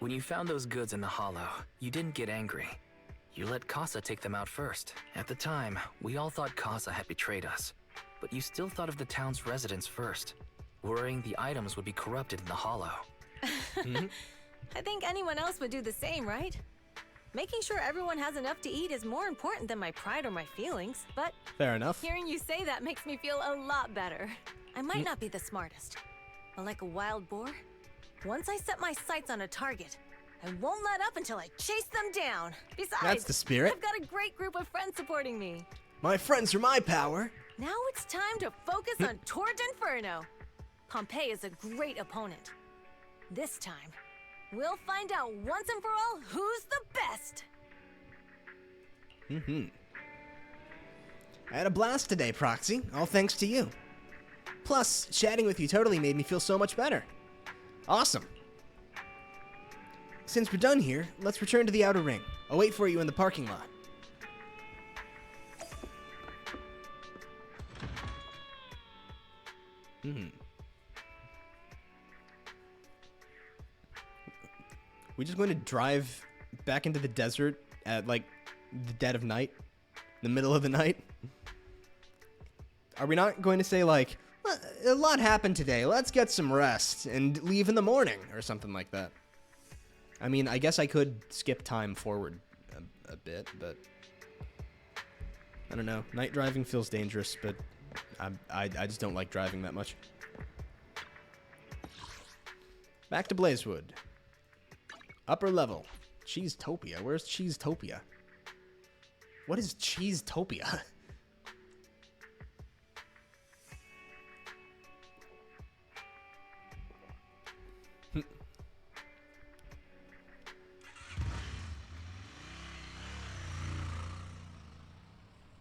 When you found those goods in the Hollow, you didn't get angry. You let Casa take them out first. At the time, we all thought Casa had betrayed us. But you still thought of the town's residents first, worrying the items would be corrupted in the Hollow. I think anyone else would do the same, right? Making sure everyone has enough to eat is more important than my pride or my feelings, but Fair enough. hearing you say that makes me feel a lot better. I might not be the smartest, but like a wild boar, once I set my sights on a target, I won't let up until I chase them down. Besides, That's the spirit. I've got a great group of friends supporting me. My friends are my power. Now it's time to focus on Torrid Inferno. Pompey is a great opponent. This time, we'll find out once and for all who's the best. I had a blast today, Proxy, all thanks to you. Plus, chatting with you totally made me feel so much better. Awesome. Since we're done here, let's return to the outer ring. I'll wait for you in the parking lot. We just going to drive back into the desert at, like, the dead of night? The middle of the night? Are we not going to say, like, a lot happened today, let's get some rest, and leave in the morning, or something like that? I mean, I guess I could skip time forward a bit, but I don't know. Night driving feels dangerous, but I just don't like driving that much. Back to Blazewood. Upper level. Cheesetopia. Where's Cheesetopia? What is Cheesetopia?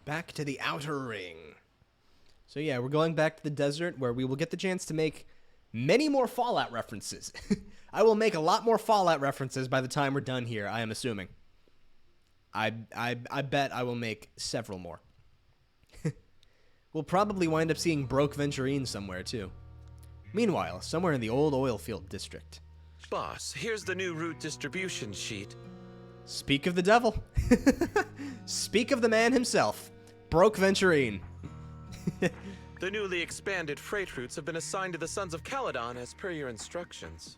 Back to the outer ring. So yeah, we're going back to the desert where we will get the chance to make many more Fallout references. I will make a lot more Fallout references by the time we're done here, I am assuming. I bet I will make several more. We'll probably wind up seeing Broke Venturine somewhere, too. Meanwhile, somewhere in the old oil field district. Boss, here's the new route distribution sheet. Speak of the devil. Speak of the man himself. Broke Venturine. The newly expanded freight routes have been assigned to the Sons of Caledon as per your instructions.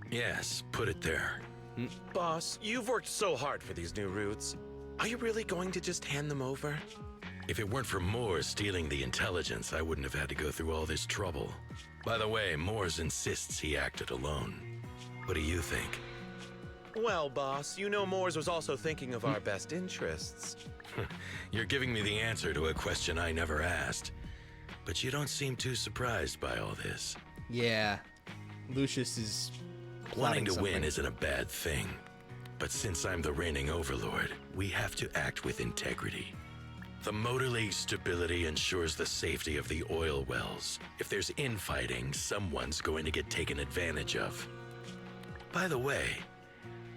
Yes, put it there. Boss, you've worked so hard for these new routes. Are you really going to just hand them over? If it weren't for Moores stealing the intelligence, I wouldn't have had to go through all this trouble. By the way, Moores insists he acted alone. What do you think? Well, boss, you know Moores was also thinking of our best interests. You're giving me the answer to a question I never asked. But you don't seem too surprised by all this. Yeah. Lucius is Wanting to something. win isn't a bad thing. But since I'm the reigning overlord, we have to act with integrity. The Motor League's stability ensures the safety of the oil wells. If there's infighting, someone's going to get taken advantage of. By the way,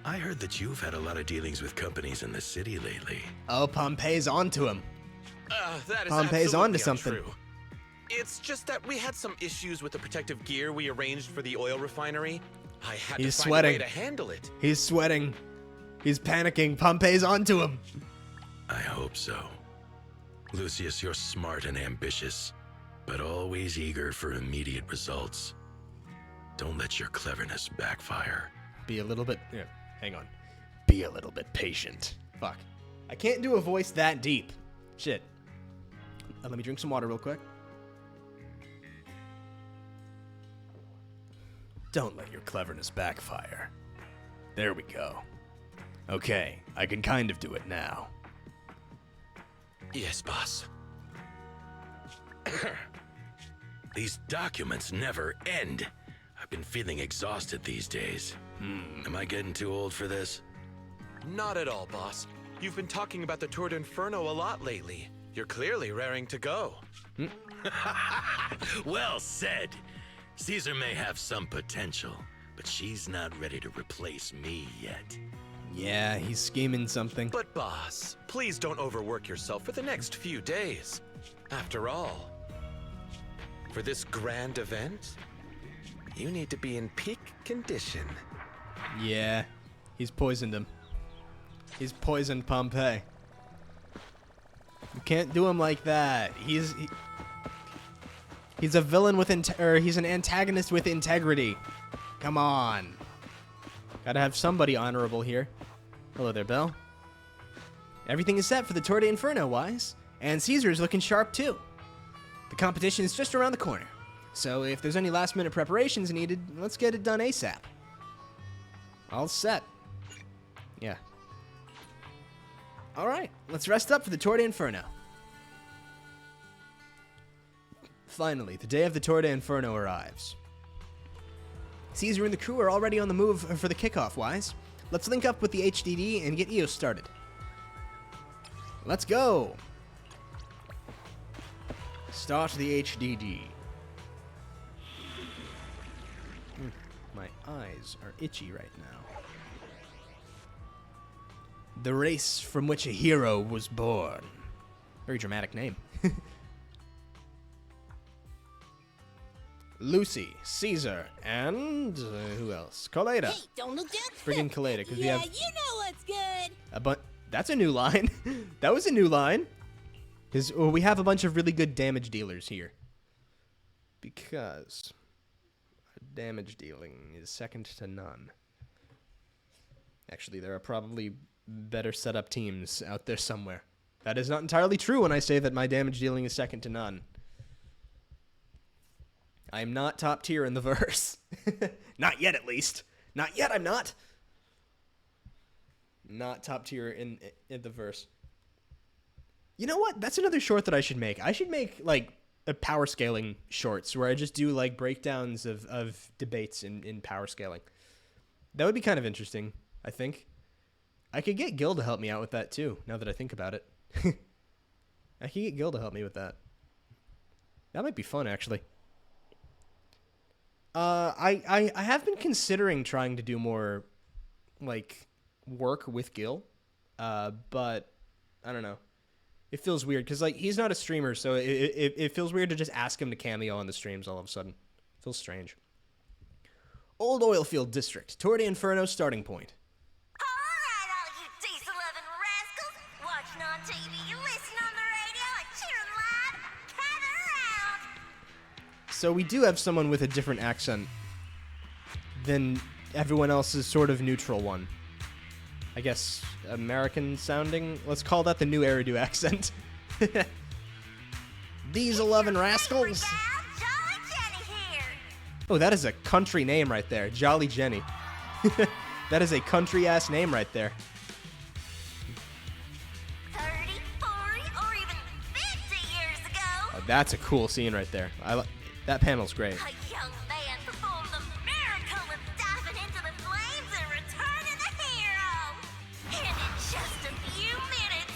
I heard that you've had a lot of dealings with companies in the city lately. Oh, Pompey's onto him. That is Pompey's absolutely onto something. untrue. It's just that we had some issues with the protective gear we arranged for the oil refinery. I had He's to find sweating. a way to handle it. He's sweating. He's panicking. Pompey's onto him. I hope so. Lucius, you're smart and ambitious, but always eager for immediate results. Don't let your cleverness backfire. Be a little bit... Yeah, hang on. Be a little bit patient. Fuck. I can't do a voice that deep. Shit. Let me drink some water real quick. Don't let your cleverness backfire. There we go. Okay, I can kind of do it now. Yes, boss. These documents never end. I've been feeling exhausted these days. Am I getting too old for this? Not at all, boss. You've been talking about the Tour d'Inferno a lot lately. You're clearly raring to go. Well said. Caesar may have some potential, but she's not ready to replace me yet. Yeah, he's scheming something. But boss, please don't overwork yourself for the next few days. After all, for this grand event, you need to be in peak condition. Yeah, he's poisoned him. He's poisoned Pompey. You can't do him like that. He's a villain with he's an antagonist with integrity. Come on. Gotta have somebody honorable here. Hello there, Belle. Everything is set for the Tour d'Inferno, Wise. And Caesar's looking sharp, too. The competition is just around the corner. So if there's any last-minute preparations needed, let's get it done ASAP. All set. Yeah. Alright, let's rest up for the Tour d'Inferno. Finally, the day of the Tour d'Inferno arrives. Caesar and the crew are already on the move for the kickoff, Wise. Let's link up with the HDD and get EOS started. Let's go! Start the HDD. My eyes are itchy right now. The race from which a hero was born. Very dramatic name. Lucy, Caesar, and who else? Kaleda. Hey, don't look down. Friggin' Kaleda, because we have you know what's good. That's a new line. That was a new line. Because we have a bunch of really good damage dealers here. Because damage dealing is second to none. Actually, there are probably better set up teams out there somewhere. That is not entirely true when I say that my damage dealing is second to none. I am not top tier in the verse. Not yet, at least. Not yet, I'm not. Not top tier in the verse. You know what? That's another short that I should make. I should make, like, a power scaling shorts where I just do, like, breakdowns of debates in power scaling. That would be kind of interesting, I think. I could get Gil to help me out with that, too, now that I think about it. I could get Gil to help me with that. That might be fun, actually. I have been considering trying to do more, like, work with Gil, but I don't know. It feels weird, because, like, he's not a streamer, so it feels weird to just ask him to cameo on the streams all of a sudden. It feels strange. Old Oilfield District, Tour d'Inferno starting point. Alright, all you diesel-loving rascals, watching on TV, listening on the radio, and cheering live, gather around! So we do have someone with a different accent than everyone else's sort of neutral one. I guess American sounding? Let's call that the new Eridu accent. These 11 rascals. Jolly Jenny here! Oh, that is a country name right there. Jolly Jenny. That is a country-ass name right there. 30, 40, or even 50 years ago, Oh, that's a cool scene right there. That panel's great. a young man performed the miracle of diving into the flames and returning the hero! And in just a few minutes,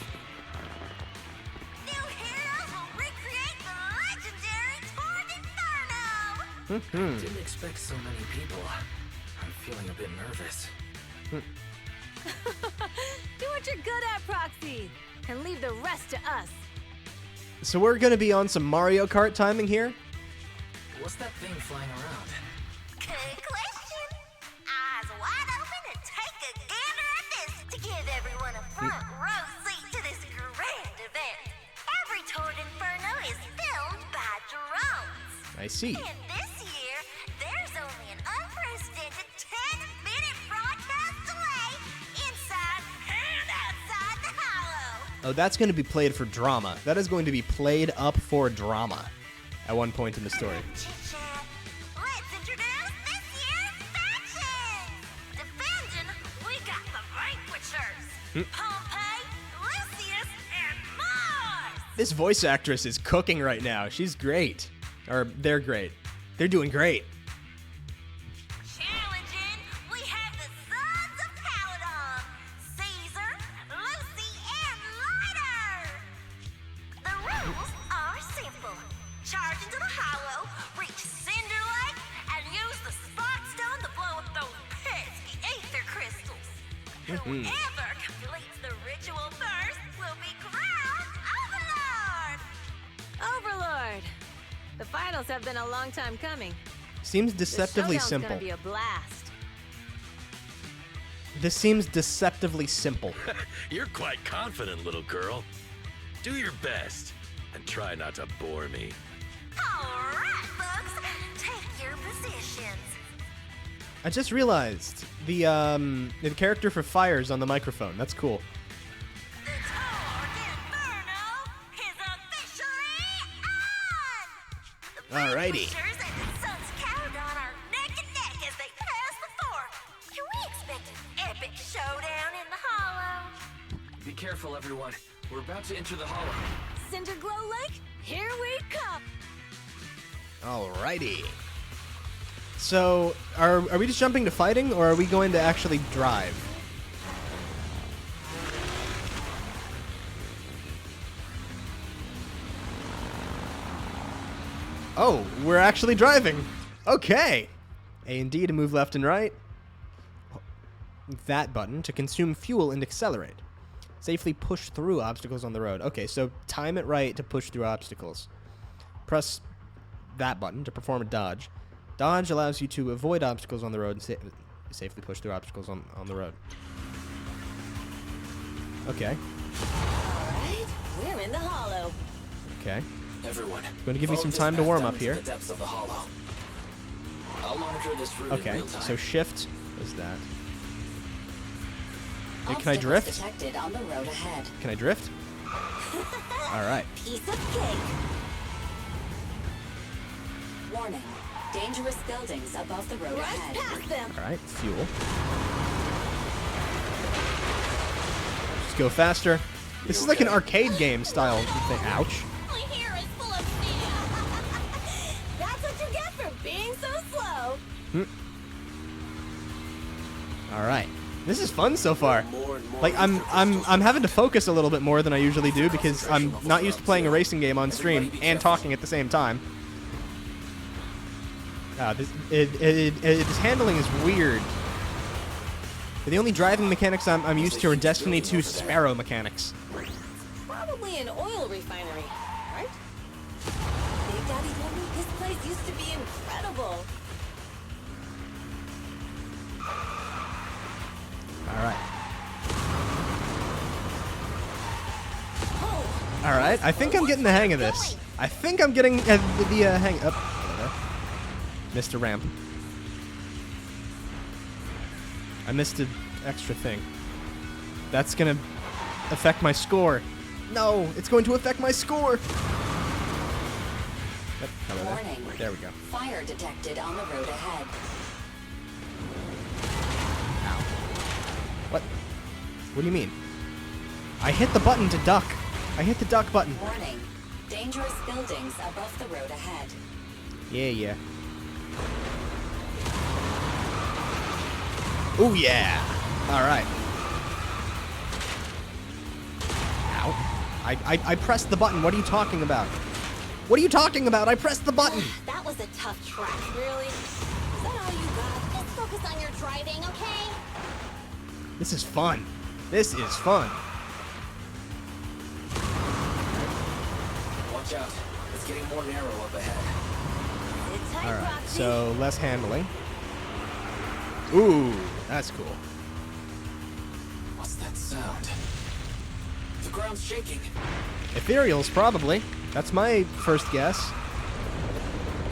new heroes will recreate the legendary Tour d'Inferno! Didn't expect so many people. I'm feeling a bit nervous. Do what you're good at, Proxy, and leave the rest to us. So we're gonna be on some Mario Kart timing here. What's that thing flying around? Good question. Eyes wide open and take a gander at this to give everyone a front row seat to this grand event. Every tour Inferno is filmed by drones. I see. And this year, there's only an unprecedented 10-minute broadcast delay inside and outside the hollow. Oh, that's going to be played for drama. That is going to be played up for drama at one point in the story. Chit-chat. Let's introduce this year's factions. Defending, we got the Vanquishers. Pompey, Lucius, and Mars. This voice actress is cooking right now. She's great. Or they're great. They're doing great. Challenging, we have the Sons of Paladon, Caesar, Lucy, and Lighter. The rules are simple. Charge into the hollow, reach Cinder Lake, and use the Spot Stone to blow up those pesky aether crystals. Whoever completes the ritual first will be crowned Overlord. Overlord! The finals have been a long time coming. Seems The deceptively showdown's simple. gonna be a blast. This seems deceptively simple. You're quite confident, little girl. Do your best and try not to bore me. All right, folks, take your positions. I just realized the character for Fire's on the microphone. That's cool. The Tour Inferno is officially on! The Alrighty. Vanquishers and the Sons of Paladon are neck and neck as they pass the fort. Can we expect an epic showdown in the hollow? Be careful, everyone. We're about to enter the hollow. Cinder Glow Lake, here we come! Alrighty. So, are we just jumping to fighting, or are we going to actually drive? Oh, we're actually driving. Okay. A and D to move left and right. That button to consume fuel and accelerate. Safely push through obstacles on the road. Okay, so time it right to push through obstacles. Press that button to perform a dodge. Dodge allows you to avoid obstacles on the road and safely push through obstacles on the road. Okay. Alright, we're in the hollow. Okay. Everyone, Going to give you follow some this time to path warm down up into here. The depths of the hollow. I'll monitor this route in Okay, real time. so shift is that. Hey, can I drift? Detected on the road ahead. Can I drift? Alright. Piece of cake. Warning. Dangerous buildings above the road Right ahead. past them. Alright, fuel. Just go faster. This is like an arcade game style thing. Ouch. My hair is full of steel. That's what you get for being so slow. Alright. This is fun so far. Like I'm having to focus a little bit more than I usually do because I'm not used to playing a racing game on stream and talking at the same time. Its handling is weird. The only driving mechanics I'm used to are Destiny 2 Sparrow mechanics. Probably an oil refinery, right? Big Daddy told me this place used to be incredible. Alright. Alright, I think I'm getting the hang of this. I think I'm getting the hang up. Missed a ramp. I missed an extra thing. That's gonna affect my score. No, it's going to affect my score. Yep, Warning. there we go. Fire detected on the road ahead. What? What do you mean? I hit the button to duck. I hit the duck button. Warning. Dangerous buildings above the road ahead. Yeah. Oh yeah! Alright. Ow. I pressed the button. What are you talking about? What are you talking about? I pressed the button! That was a tough track. Really? Is that all you got? Just focus on your driving, okay? This is fun. This is fun. It's getting more narrow up ahead. Sit tight, All right, Roxy. so less handling. Ooh, that's cool. What's that sound? The ground's shaking. Ethereals, probably. That's my first guess.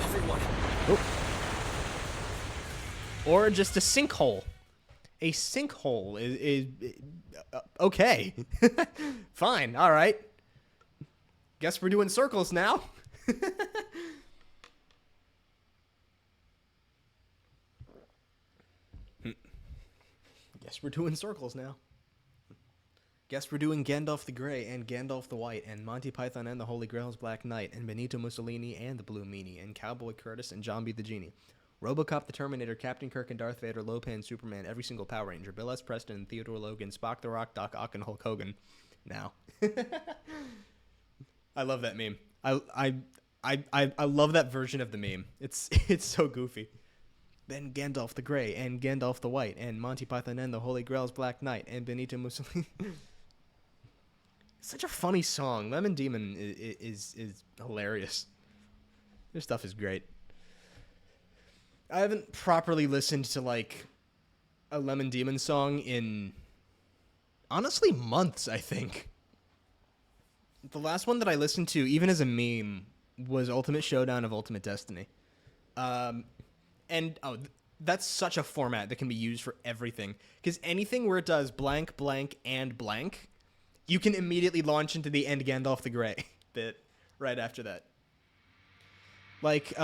Everyone. Oh. Or just a sinkhole. A sinkhole is okay. Fine, all right. Guess we're doing circles now. Guess we're doing circles now. Guess we're doing Gandalf the Grey and Gandalf the White and Monty Python and the Holy Grail's Black Knight and Benito Mussolini and the Blue Meanie and Cowboy Curtis and John B. the Genie. RoboCop the Terminator, Captain Kirk and Darth Vader, Lopan, Superman, every single Power Ranger, Bill S. Preston and Theodore Logan, Spock the Rock, Doc Ock and Hulk Hogan. Now. I love that meme. I love that version of the meme. It's so goofy. Then Gandalf the Grey and Gandalf the White and Monty Python and the Holy Grail's Black Knight and Benito Mussolini. Such a funny song. Lemon Demon is hilarious. Their stuff is great. I haven't properly listened to like a Lemon Demon song in honestly months, I think. The last one that I listened to, even as a meme, was Ultimate Showdown of Ultimate Destiny. That's such a format that can be used for everything. Because anything where it does blank, blank, and blank, you can immediately launch into the End Gandalf the Grey bit right after that. Like,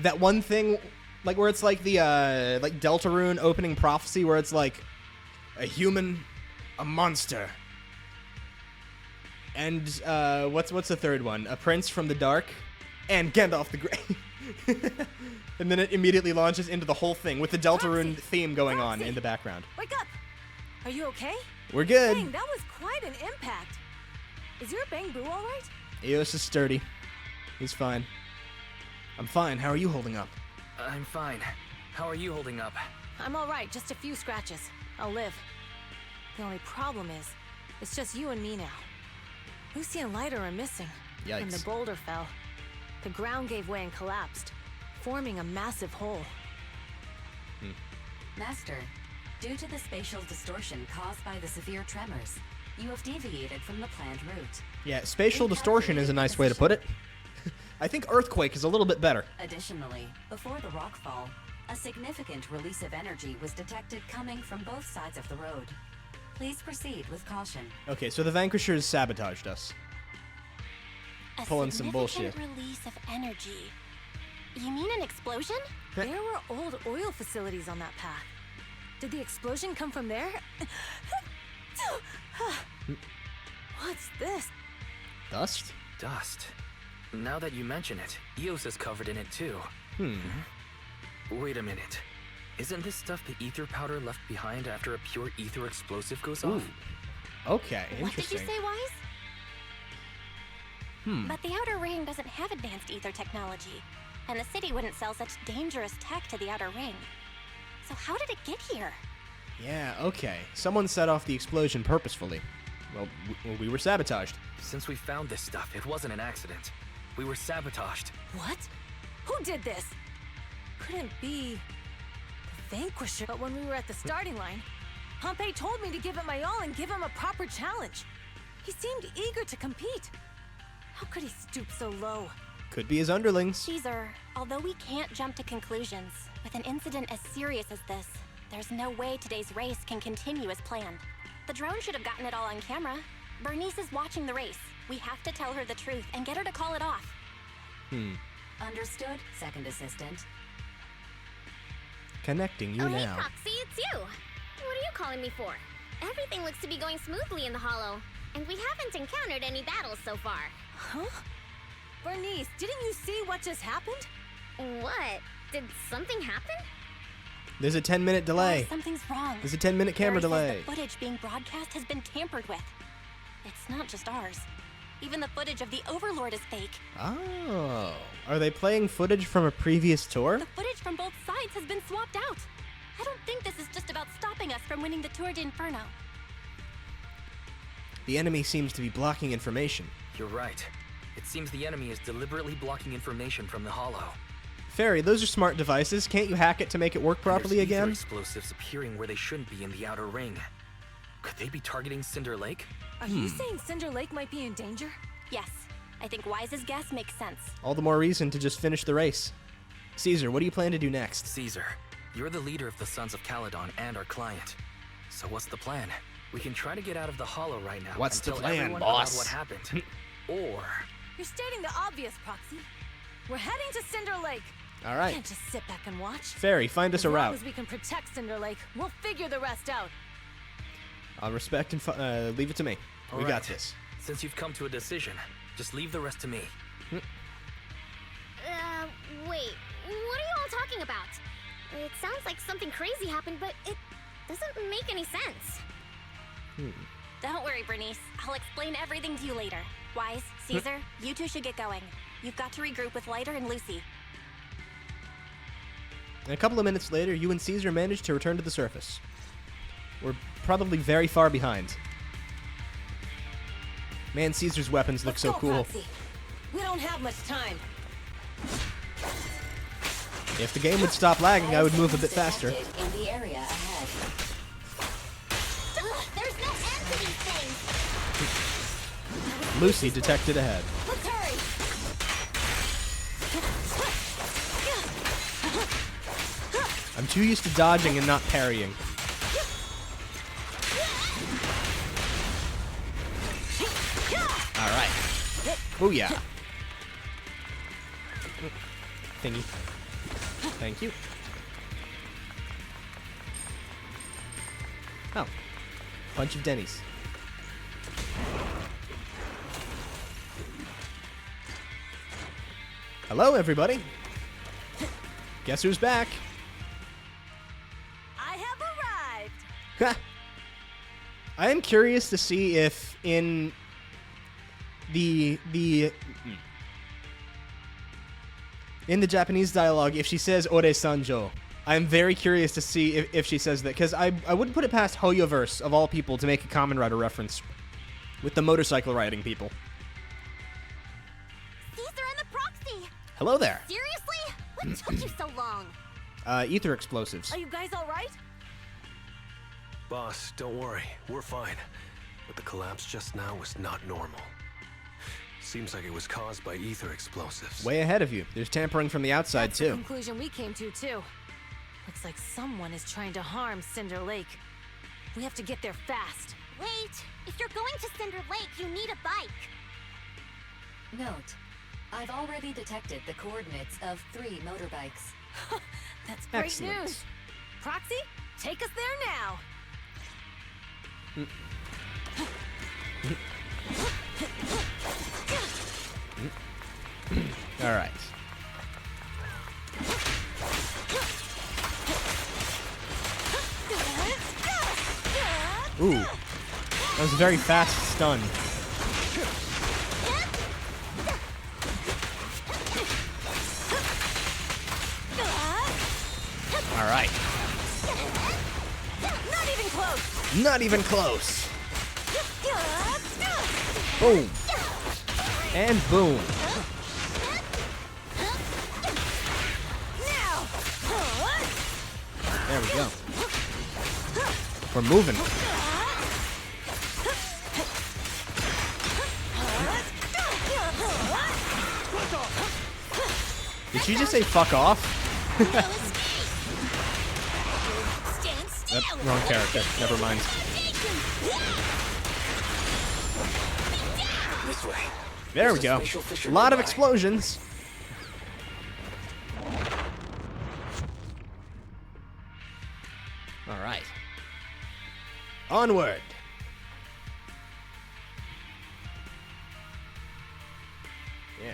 that one thing, like where it's like the, like Deltarune opening prophecy where it's like, a human, a monster, and, what's the third one? A prince from the dark, and Gandalf the Grey. And then it immediately launches into the whole thing with the Deltarune theme going on in the background. Wake up! Are you okay? We're good. Dang, that was quite an impact. Is your Bang Boo all right? Eos is sturdy. He's fine. I'm fine. How are you holding up? I'm fine. How are you holding up? I'm all right, just a few scratches. I'll live. The only problem is, it's just you and me now. Lucy and Lighter are missing. Yikes. And the boulder fell. The ground gave way and collapsed, forming a massive hole. Master, due to the spatial distortion caused by the severe tremors, you have deviated from the planned route. Yeah, spatial distortion is a nice way to put it. I think earthquake is a little bit better. Additionally, before the rockfall, a significant release of energy was detected coming from both sides of the road. Please proceed with caution. Okay, so the Vanquishers sabotaged us. Pulling some bullshit. A significant release of energy. You mean an explosion? There were old oil facilities on that path. Did the explosion come from there? What's this? Dust? Dust. Now that you mention it, Eos is covered in it too. Wait a minute. Isn't this stuff the ether powder left behind after a pure ether explosive goes off? Okay, What did you interesting. say, Wise? But the Outer Ring doesn't have advanced ether technology, and the city wouldn't sell such dangerous tech to the Outer Ring. So how did it get here? Yeah, okay. Someone set off the explosion purposefully. Well, we were sabotaged. Since we found this stuff, it wasn't an accident. We were sabotaged. What? Who did this? Couldn't be the Vanquisher. But when we were at the starting line, Pompey told me to give it my all and give him a proper challenge. He seemed eager to compete. How could he stoop so low? Could be his underlings. Caesar, although we can't jump to conclusions, with an incident as serious as this, there's no way today's race can continue as planned. The drone should have gotten it all on camera. Bernice is watching the race. We have to tell her the truth and get her to call it off. Understood, second assistant. Connecting you Oh, hey, now. Foxy, it's you. What are you calling me for? Everything looks to be going smoothly in the Hollow, and we haven't encountered any battles so far. Huh? Bernice, didn't you see what just happened? What? Did something happen? There's a 10-minute delay. Something's wrong. There's a 10-minute camera Barry says delay. the footage being broadcast has been tampered with. It's not just ours. Even the footage of the Overlord is fake. Oh. Are they playing footage from a previous tour? The footage from both sides has been swapped out. I don't think this is just about stopping us from winning the Tour d'Inferno. The enemy seems to be blocking information. You're right. It seems the enemy is deliberately blocking information from the hollow. Fairy, those are smart devices. Can't you hack it to make it work properly There's ether again? explosives appearing where they shouldn't be in the outer ring. Could they be targeting Cinder Lake? Are you saying Cinder Lake might be in danger? Yes, I think Wise's guess makes sense. All the more reason to just finish the race. Caesar, what do you plan to do next? Caesar, you're the leader of the Sons of Caledon and our client. So what's the plan? We can try to get out of the hollow right now. What's and the tell plan, everyone boss? About what happened. Or You're stating the obvious, Proxy. We're heading to Cinder Lake. All We right. can't just sit back and watch. Fairy, find us a As long route. as we can protect Cinder Lake, we'll figure the rest out. I'll respect and leave it to me. All We right. got this. Since you've come to a decision, just leave the rest to me. Wait. What are you all talking about? It sounds like something crazy happened, but it doesn't make any sense. Don't worry, Bernice. I'll explain everything to you later. Wise, Caesar, you two should get going. You've got to regroup with Lighter and Lucy. And a couple of minutes later, you and Caesar managed to return to the surface. We're probably very far behind. Man, Caesar's weapons look Let's so go, cool. Proxy. We don't have much time. If the game would stop lagging, I would move a bit faster. In the area ahead. There's no end to these things. Lucy detected ahead. Let's hurry. I'm too used to dodging and not parrying. All right. Booyah. Thingy. Thank you. Oh. Bunch of Denny's. Hello, everybody. Guess who's back? I have arrived. Ha! I am curious to see if in the Japanese dialogue, if she says "Ore Sanjo." I'm very curious to see if she says that, because I wouldn't put it past Hoyoverse, of all people, to make a Kamen Rider reference with the motorcycle riding people. Caesar and the Proxy. Hello there. Seriously? What took you so long? Ether explosives. Are you guys all right? Boss, don't worry. We're fine. But the collapse just now was not normal. Seems like it was caused by ether explosives. Way ahead of you. There's tampering from the outside, That's the too. conclusion we came to, too. Looks like someone is trying to harm Cinder Lake. We have to get there fast. Wait. If you're going to Cinder Lake, you need a bike. Note, I've already detected the coordinates of 3 motorbikes. That's great Excellent. news. Proxy, take us there now. All right. Ooh. That was a very fast stun. All right. Not even close. Not even close. Boom. And boom. Now. There we go. We're moving. Did she just say fuck off? Stand still. Yep, wrong character. Never mind. This way. There we go. A lot of explosions. All right. Onward. Yeah.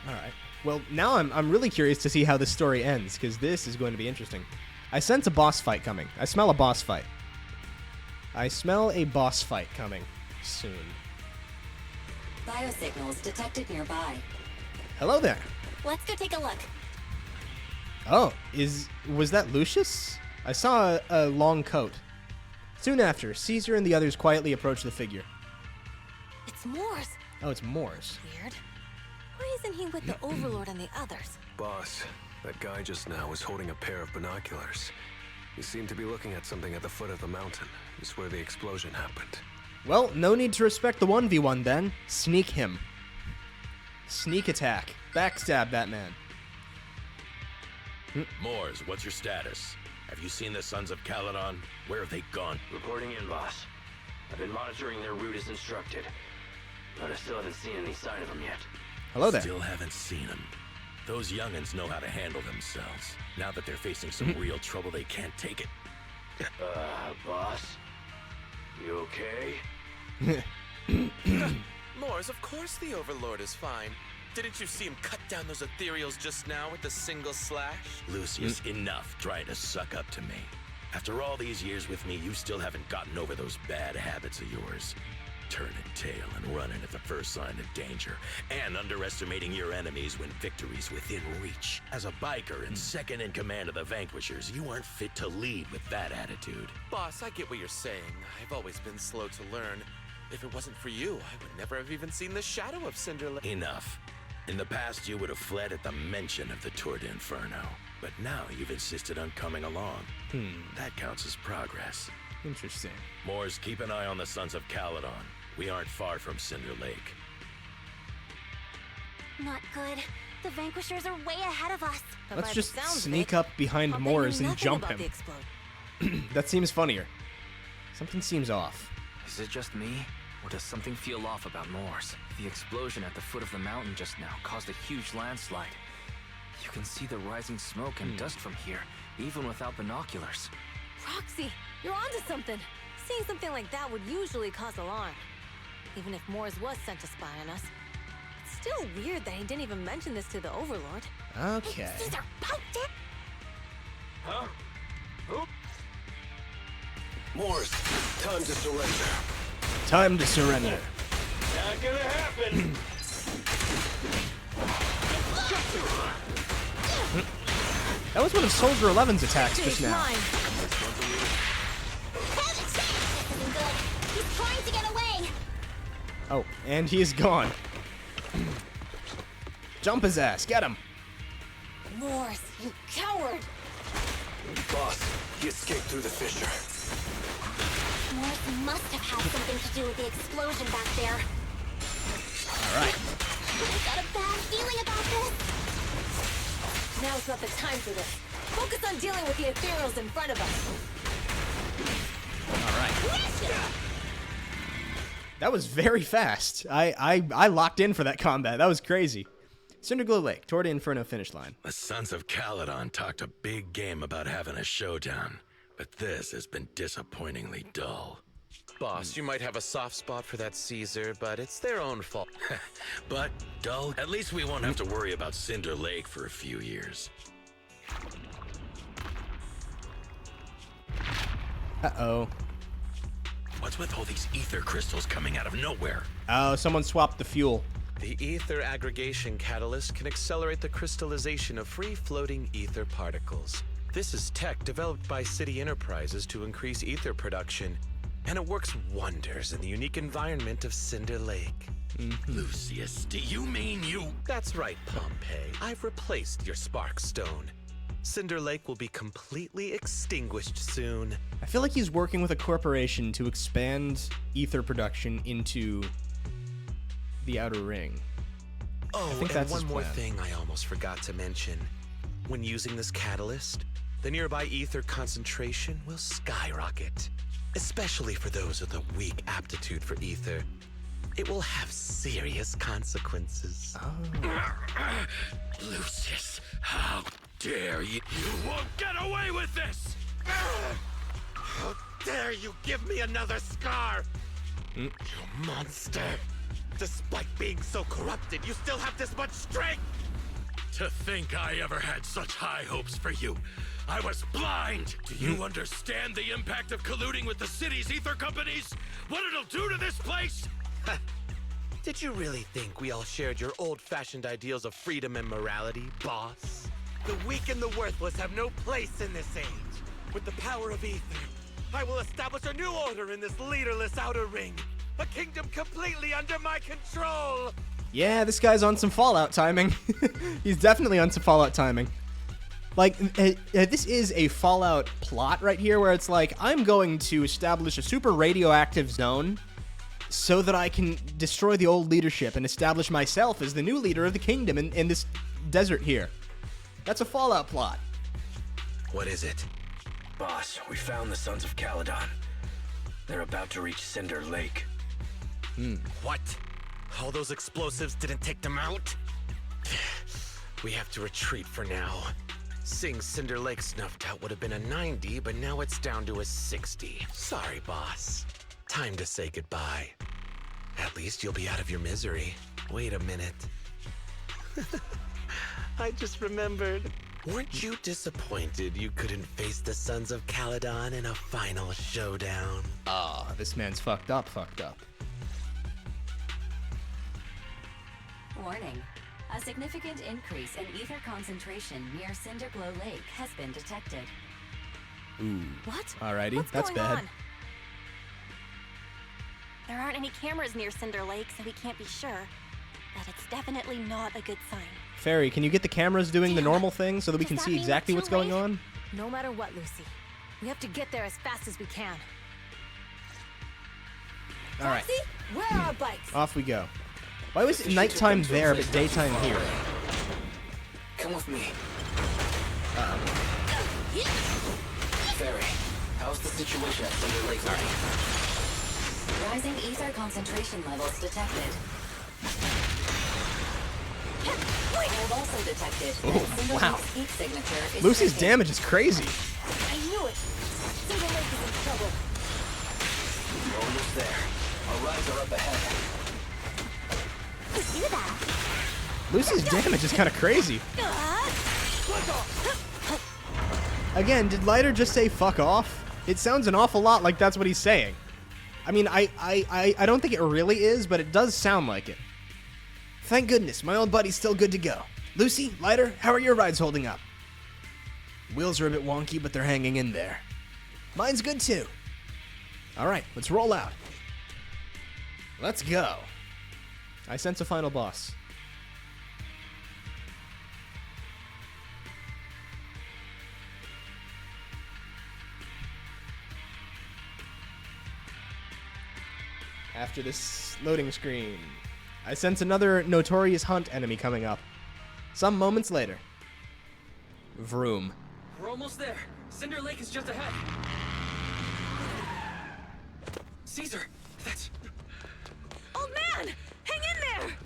All right. Well, now I'm really curious to see how this story ends, because this is going to be interesting. I sense a boss fight coming. I smell a boss fight. I smell a boss fight coming soon. Biosignals detected nearby. Hello there. Let's go take a look. Oh, was that Lucius? I saw a long coat. Soon after, Caesar and the others quietly approached the figure. It's Morse. Oh, it's Morse. Weird. Why isn't he with the Overlord and the others? Boss, that guy just now was holding a pair of binoculars. He seemed to be looking at something at the foot of the mountain. It's where the explosion happened. Well, no need to respect the 1v1 then. Sneak him. Sneak attack. Backstab that man. Moors, what's your status? Have you seen the Sons of Caledon? Where have they gone? Reporting in, boss. I've been monitoring their route as instructed, but I still haven't seen any sign of them yet. Hello there. Still haven't seen them. Those young'uns know how to handle themselves. Now that they're facing some real trouble, they can't take it. Boss? You okay? Moors, of course the Overlord is fine. Didn't you see him cut down those ethereals just now with a single slash? Lucius, enough trying to suck up to me. After all these years with me, you still haven't gotten over those bad habits of yours. Turning tail and running at the first sign of danger, and underestimating your enemies when victory's within reach. As a biker and second in command of the Vanquishers, you aren't fit to lead with that attitude. Boss, I get what you're saying. I've always been slow to learn. If it wasn't for you, I would never have even seen the shadow of Cinderella. Enough. In the past, you would have fled at the mention of the Tour d'Inferno. But now you've insisted on coming along. That counts as progress. Interesting. Moors, keep an eye on the Sons of Caledon. We aren't far from Cinder Lake. Not good. The Vanquishers are way ahead of us. Let's just sneak up behind Moors and jump him. That seems funnier. Something seems off. Is it just me? Or does something feel off about Moors? The explosion at the foot of the mountain just now caused a huge landslide. You can see the rising smoke and dust from here, even without binoculars. Roxy, you're onto something. Seeing something like that would usually cause alarm. Even if Moors was sent to spy on us. It's still weird that he didn't even mention this to the Overlord. Okay. Caesar, poked it! Huh? Oop. Moors, time to surrender. Time to surrender. Not gonna happen! That was one of Soldier 11's attacks just now. He's trying to get away! Oh, and he's gone. Jump his ass. Get him. Moors, you coward! Boss, he escaped through the fissure. Moors must have had something to do with the explosion back there. All right. I've got a bad feeling about this. Now's not the time for this. Focus on dealing with the ethereals in front of us. All right. That was very fast. I locked in for that combat. That was crazy. Cinderglow Lake, Tour d'Inferno finish line. The Sons of Caledon talked a big game about having a showdown, but this has been disappointingly dull. Boss, you might have a soft spot for that Caesar, but it's their own fault. But dull? At least we won't have to worry about Cinder Lake for a few years. Uh-oh. What's with all these ether crystals coming out of nowhere? Oh, someone swapped the fuel. The ether aggregation catalyst can accelerate the crystallization of free-floating ether particles. This is tech developed by City Enterprises to increase ether production, and it works wonders in the unique environment of Cinder Lake. Lucius, do you mean you? That's right, Pompey. I've replaced your spark stone. Cinder Lake will be completely extinguished soon. I feel like he's working with a corporation to expand ether production into the Outer Ring. Oh, I think and that's one his more plan. thing I almost forgot to mention. When using this catalyst, the nearby ether concentration will skyrocket. Especially for those with a weak aptitude for ether. It will have serious consequences. Lucius, how dare you? You won't get away with this! How dare you give me another scar! You monster! Despite being so corrupted, you still have this much strength! To think I ever had such high hopes for you. I was blind! Do you understand the impact of colluding with the city's ether companies? What it'll do to this place? Did you really think we all shared your old-fashioned ideals of freedom and morality, boss? The weak and the worthless have no place in this age. With the power of ether, I will establish a new order in this leaderless outer ring. A kingdom completely under my control! Yeah, this guy's on some Fallout timing. He's definitely on some Fallout timing. Like, this is a Fallout plot right here where it's like, I'm going to establish a super radioactive zone so that I can destroy the old leadership and establish myself as the new leader of the kingdom in this desert here. That's a Fallout plot. What is it? Boss, we found the Sons of Caledon. They're about to reach Cinder Lake. What? All those explosives didn't take them out? We have to retreat for now. Seeing Cinder Lake snuffed out would have been a 90, but now it's down to a 60. Sorry, boss. Time to say goodbye. At least you'll be out of your misery. Wait a minute. I just remembered. Weren't you disappointed you couldn't face the Sons of Caledon in a final showdown? Ah, this man's fucked up. Warning. A significant increase in ether concentration near Cinderglow Lake has been detected. Ooh. What? Alrighty, What's that's going bad. on? There aren't any cameras near Cinder Lake, so we can't be sure. But it's definitely not a good sign. Fairy, can you get the cameras doing the normal thing so that we can see exactly what's going on? No matter what, Lucy. We have to get there as fast as we can. Alright, Foxy, where are our bikes? off we go. Why was it nighttime there but daytime here? Come with me. Uh-oh. Fairy, how's the situation at Cinder Lake? Rising ether concentration levels detected. I have also detected that Cinder wow. Lake's heat signature is Lucy's shifting. damage is crazy. I knew it! Cinder Lake is in trouble. We're almost there. Our rides are up ahead. Do that. Lucy's damage is kind of crazy. Again, did Lighter just say fuck off? It sounds an awful lot like that's what he's saying. I mean, I don't think it really is, but it does sound like it. Thank goodness, my old buddy's still good to go. Lucy, Lighter, how are your rides holding up? Wheels are a bit wonky, but they're hanging in there. Mine's good too. Alright, let's roll out. Let's go. I sense a final boss. After this loading screen, I sense another Notorious Hunt enemy coming up. Some moments later. Vroom. We're almost there. Cinder Lake is just ahead. Caesar, that's... Old man! Hang in there!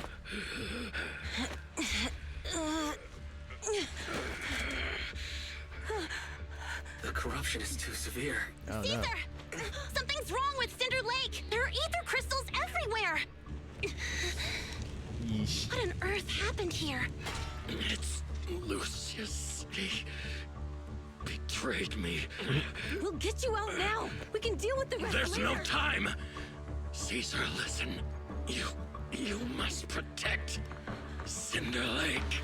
The corruption is too severe. Oh, Caesar! no. Something's wrong with Cinder Lake! There are ether crystals everywhere! Yeesh. What on earth happened here? It's Lucius. He betrayed me. We'll get you out now! We can deal with the rest There's later! no time. Caesar, listen. You must protect Cinder Lake.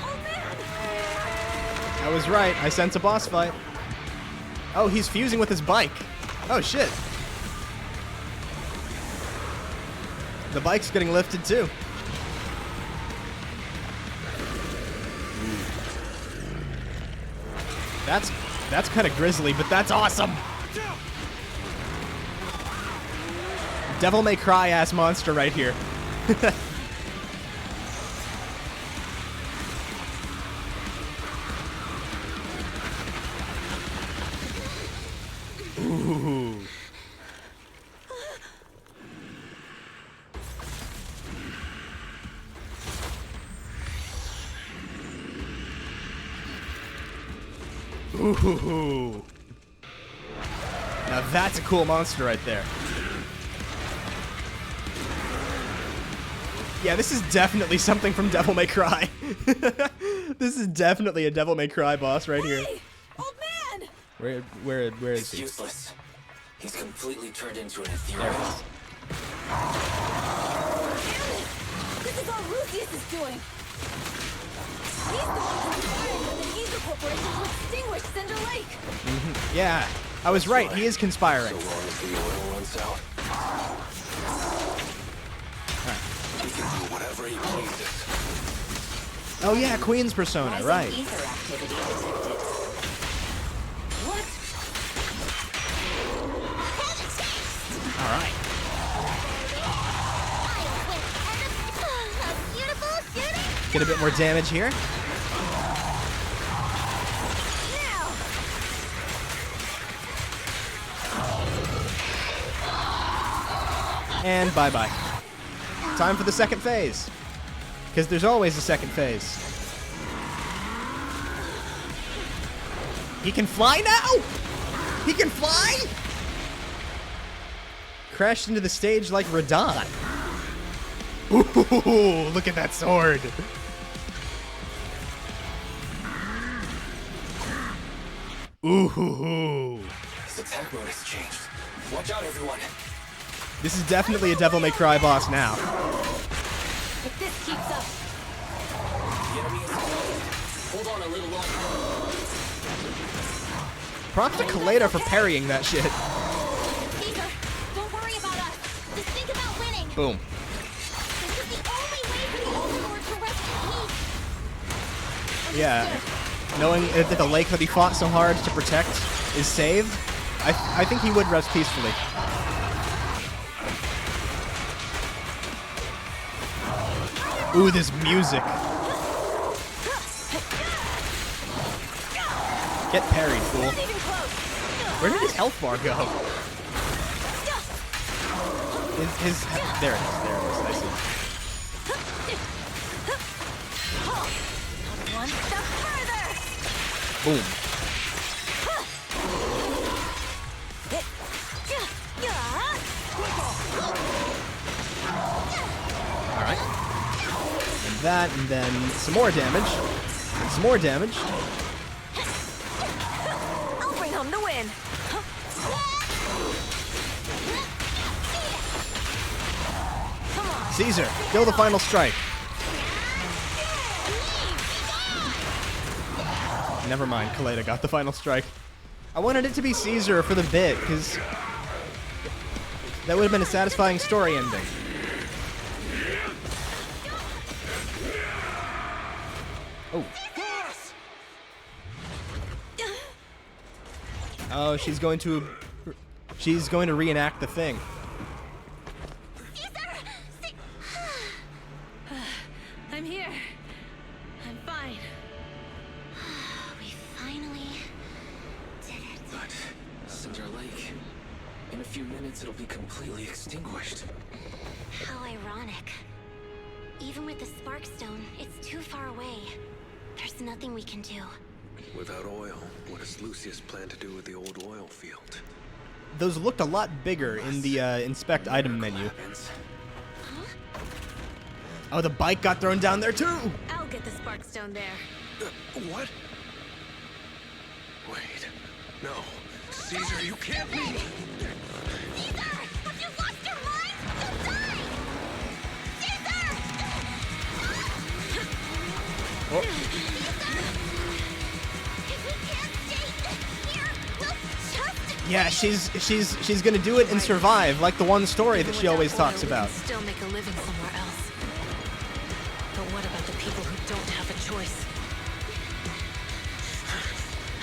Old man! I was right. I sense a boss fight. Oh, he's fusing with his bike. Oh, shit. The bike's getting lifted, too. That's kind of grisly, but that's awesome. Devil May Cry ass monster right here. Ooh. Ooh. Now that's a cool monster right there. Yeah, this is definitely something from Devil May Cry. This is definitely a Devil May Cry boss right here. Hey! Old man! Where is It's he? useless. He's completely turned into an There ethereal. he is. Damn it! This is all Lucius is doing! He's the one conspiring with the ether corporation to extinguish Cinder Lake. Yeah, I was right. He is conspiring. So long as the oil runs out. He can do whatever he pleases. Oh yeah, Queen's persona, Rising right? ether activity detected. What? All right. Get a bit more damage here. And bye-bye. Time for the second phase. Because there's always a second phase. He can fly now? He can fly? Crashed into the stage like Radon. Ooh, look at that sword. Ooh. His attack mode has changed. Watch out, everyone. This is definitely a Devil May Cry boss now. If this keeps up, The enemy is close. Hold on a little longer. Props to Kaleda for parrying that shit. Caesar, don't worry about us. Just think about winning. Boom. This is the only way for the Overlord to rest in peace. Yeah. Knowing that the lake that he fought so hard to protect is saved, I think he would rest peacefully. Ooh, this music. Get parried, fool. Where did his health bar go? There it is. There it is. I see. one step further. Boom. Alright. And that, and then some more damage. And some more damage. I'll bring home the win. Come on. Caesar, kill the final strike. Never mind, Kaleda got the final strike. I wanted it to be Caesar for the bit, because that would have been a satisfying story ending. Oh. Oh, she's going to reenact the thing. I'm here. I'm fine. We finally did it. But Cinder Lake, in a few minutes it'll be completely extinguished. How ironic. Even with the Sparkstone, it's too far away. There's nothing we can do. Without oil, what does Lucius plan to do with the old oil field? Those looked a lot bigger in the inspect item menu. Oh, the bike got thrown down there too! I'll get the Sparkstone there. What? Wait. No. Caesar, you can't leave! Caesar! Have you lost your mind? You'll die! Caesar! Oh. If we can't stay here, we'll just... Yeah, she's gonna do it and survive, like the one story that she always talks about. Still make a living somewhere else. But what about the people who don't have a choice?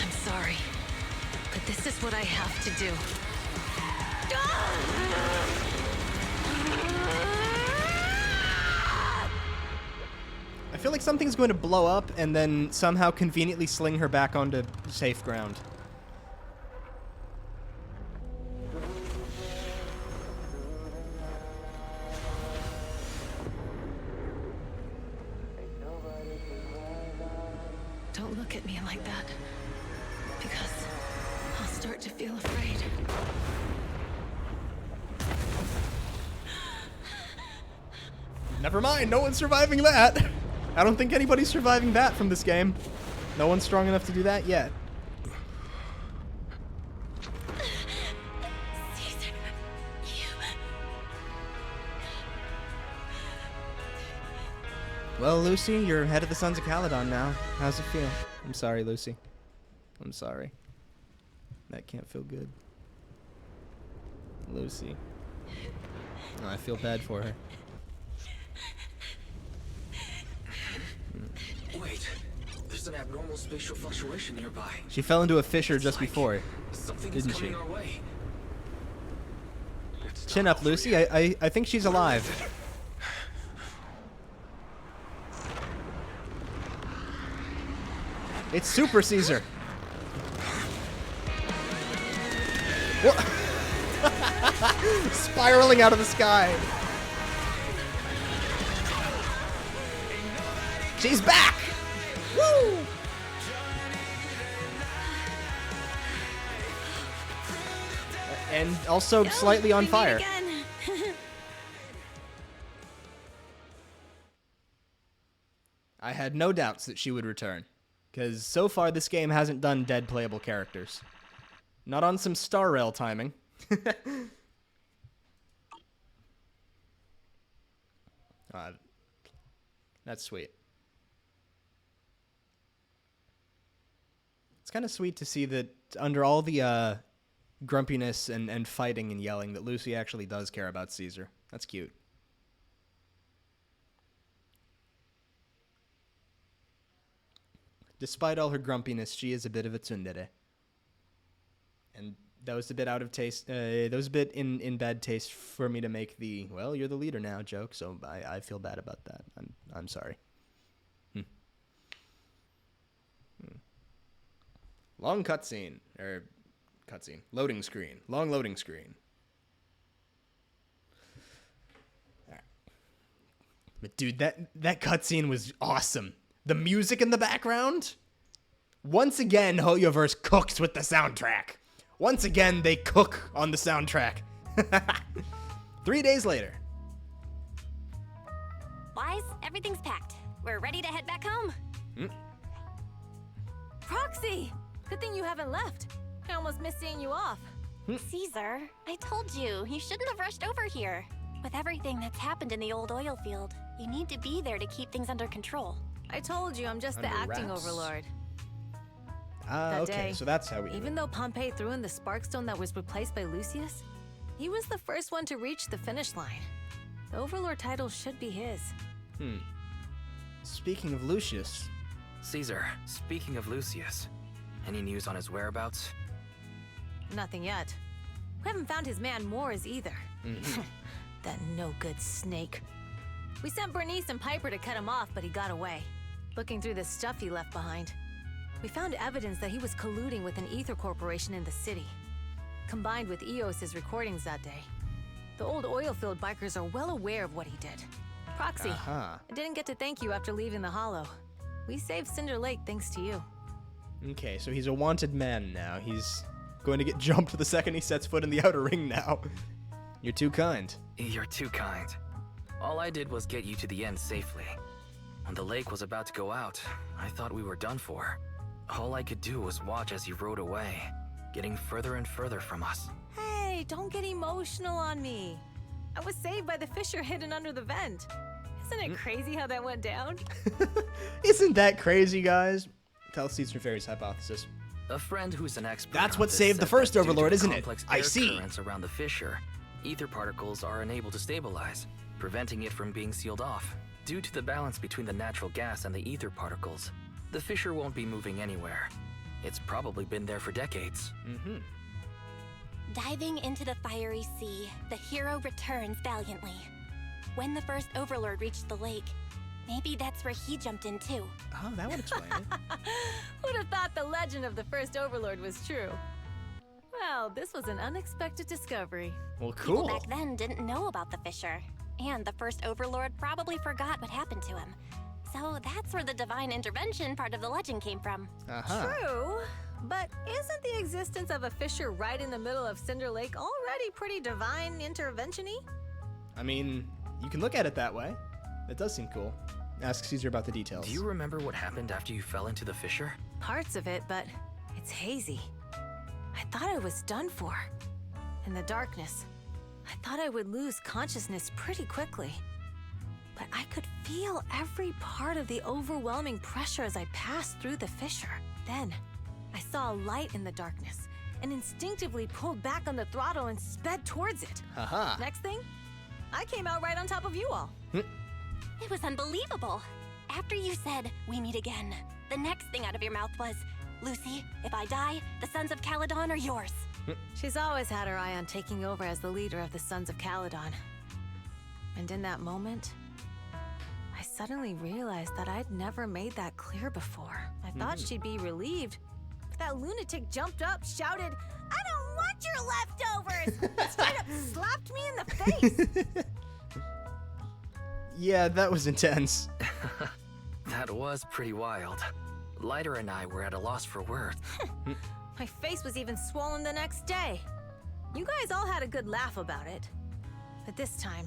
I'm sorry, but this is what I have to do. I feel like something's going to blow up and then somehow conveniently sling her back onto safe ground. Don't look at me like that, because I'll start to feel afraid. Never mind, no one's surviving that. I don't think anybody's surviving that from this game. No one's strong enough to do that yet. Caesar, you... Well, Lucy, you're head of the Sons of Caledon now. How's it feel? I'm sorry, Lucy. I'm sorry. That can't feel good. Lucy. Oh, I feel bad for her. Wait, there's an abnormal spatial fluctuation nearby. She fell into a fissure just before, Something didn't is she? coming our way. Chin up, Lucy. I think she's alive. It's Super Caesar. What? Spiraling out of the sky. She's back! Woo! And also slightly on fire. I had no doubts that she would return, because so far this game hasn't done dead playable characters. Not on some Star Rail timing. That's sweet. It's kind of sweet to see that under all the grumpiness and fighting and yelling that Lucy actually does care about Caesar. That's cute. Despite all her grumpiness, she is a bit of a tsundere. And that was a bit out of taste. That was a bit in bad taste for me to make the, well, you're the leader now joke, so I feel bad about that. I'm sorry. Long cutscene. Cutscene. Loading screen. Long loading screen. Alright. But dude, that cutscene was awesome. The music in the background? Once again, Hoyoverse cooks with the soundtrack. Once again, they cook on the soundtrack. 3 days later. Wise, everything's packed. We're ready to head back home. Proxy! Good thing you haven't left. I almost missed seeing you off. Caesar, I told you, you shouldn't have rushed over here. With everything that's happened in the old oil field, you need to be there to keep things under control. I told you, I'm just the acting overlord. Okay, day, so that's how we do Even it. though Pompey threw in the Sparkstone that was replaced by Lucius, he was the first one to reach the finish line. The overlord title should be his. Speaking of Lucius. Caesar, speaking of Lucius, any news on his whereabouts? Nothing yet. We haven't found his man Moores either. That no-good snake. We sent Bernice and Piper to cut him off, but he got away. Looking through the stuff he left behind, we found evidence that he was colluding with an ether corporation in the city, combined with Eos's recordings that day. The old oilfield bikers are well aware of what he did. Proxy, I didn't get to thank you after leaving the Hollow. We saved Cinder Lake thanks to you. Okay, so he's a wanted man now. He's going to get jumped the second he sets foot in the outer ring now. You're too kind. You're too kind. All I did was get you to the end safely. When the lake was about to go out, I thought we were done for. All I could do was watch as you rode away, getting further and further from us. Hey, don't get emotional on me. I was saved by the fissure hidden under the vent. Isn't it crazy how that went down? Isn't that crazy, guys? Tell Caesar Fairy's hypothesis. A friend who's an expert. That's on what this saved the said first that due to Overlord, the isn't it? complex I air see. currents around the fissure, ether particles are unable to stabilize, preventing it from being sealed off. Due to the balance between the natural gas and the ether particles, the fissure won't be moving anywhere. It's probably been there for decades. Diving into the fiery sea, the hero returns valiantly. When the first Overlord reached the lake, maybe that's where he jumped in too. Oh, that would explain it. Who'd have thought the legend of the first Overlord was true? Well, this was an unexpected discovery. Well, People cool. back then didn't know about the fissure, and the first Overlord probably forgot what happened to him. So that's where the divine intervention part of the legend came from. True, but isn't the existence of a fissure right in the middle of Cinder Lake already pretty divine intervention-y? I mean, you can look at it that way. It does seem cool. Ask Caesar about the details. Do you remember what happened after you fell into the fissure? Parts of it, but it's hazy. I thought I was done for. In the darkness, I thought I would lose consciousness pretty quickly. But I could feel every part of the overwhelming pressure as I passed through the fissure. Then, I saw a light in the darkness and instinctively pulled back on the throttle and sped towards it. Haha. Next thing, I came out right on top of you all. It was unbelievable. After you said, "We meet again," the next thing out of your mouth was, "Lucy, if I die, the Sons of Caledon are yours." She's always had her eye on taking over as the leader of the Sons of Caledon. And in that moment, I suddenly realized that I'd never made that clear before. I thought she'd be relieved, but that lunatic jumped up, shouted, "I don't want your leftovers!" and straight up slapped me in the face. Yeah, that was intense. That was pretty wild. Lighter and I were at a loss for words. My face was even swollen the next day. You guys all had a good laugh about it. But this time,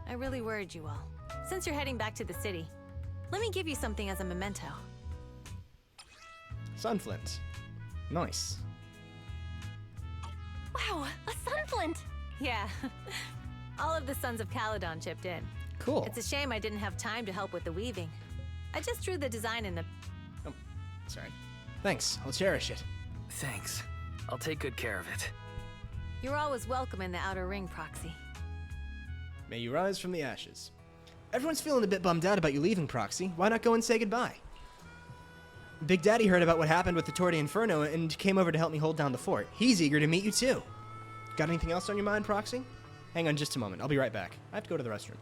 I really worried you all. Since you're heading back to the city, let me give you something as a memento. Sunflint. Nice. Wow, a sunflint! Yeah, all of the Sons of Caledon chipped in. Cool. It's a shame I didn't have time to help with the weaving. I just drew the design in the... Oh, sorry. Thanks, I'll cherish it. Thanks. I'll take good care of it. You're always welcome in the Outer Ring, Proxy. May you rise from the ashes. Everyone's feeling a bit bummed out about you leaving, Proxy. Why not go and say goodbye? Big Daddy heard about what happened with the Tour de Inferno and came over to help me hold down the fort. He's eager to meet you too. Got anything else on your mind, Proxy? Hang on just a moment. I'll be right back. I have to go to the restroom.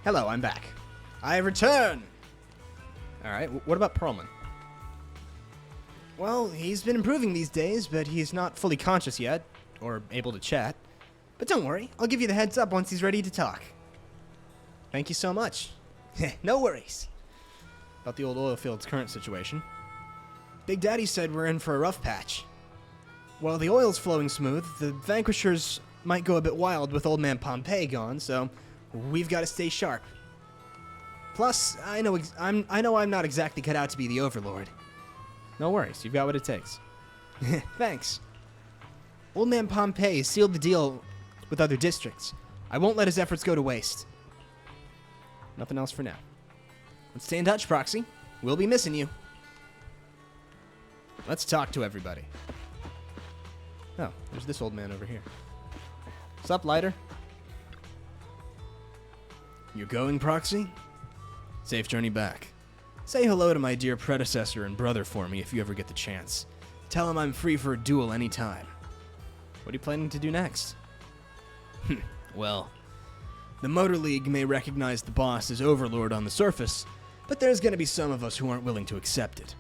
Hello, I'm back. I return! Alright, what about Perlman? Well, he's been improving these days, but he's not fully conscious yet, or able to chat. But don't worry, I'll give you the heads up once he's ready to talk. Thank you so much. No worries. About the old oil field's current situation. Big Daddy said we're in for a rough patch. While the oil's flowing smooth, the Vanquishers might go a bit wild with old man Pompey gone, so we've got to stay sharp. Plus, I know I'm not exactly cut out to be the Overlord. No worries, you've got what it takes. Thanks. Old man Pompey sealed the deal with other districts. I won't let his efforts go to waste. Nothing else for now. Let's stay in touch, Proxy. We'll be missing you. Let's talk to everybody. Oh, there's this old man over here. Sup, Lighter? You're going, Proxy? Safe journey back. Say hello to my dear predecessor and brother for me if you ever get the chance. Tell him I'm free for a duel anytime. What are you planning to do next? Well, the Motor League may recognize the boss as Overlord on the surface, but there's gonna be some of us who aren't willing to accept it.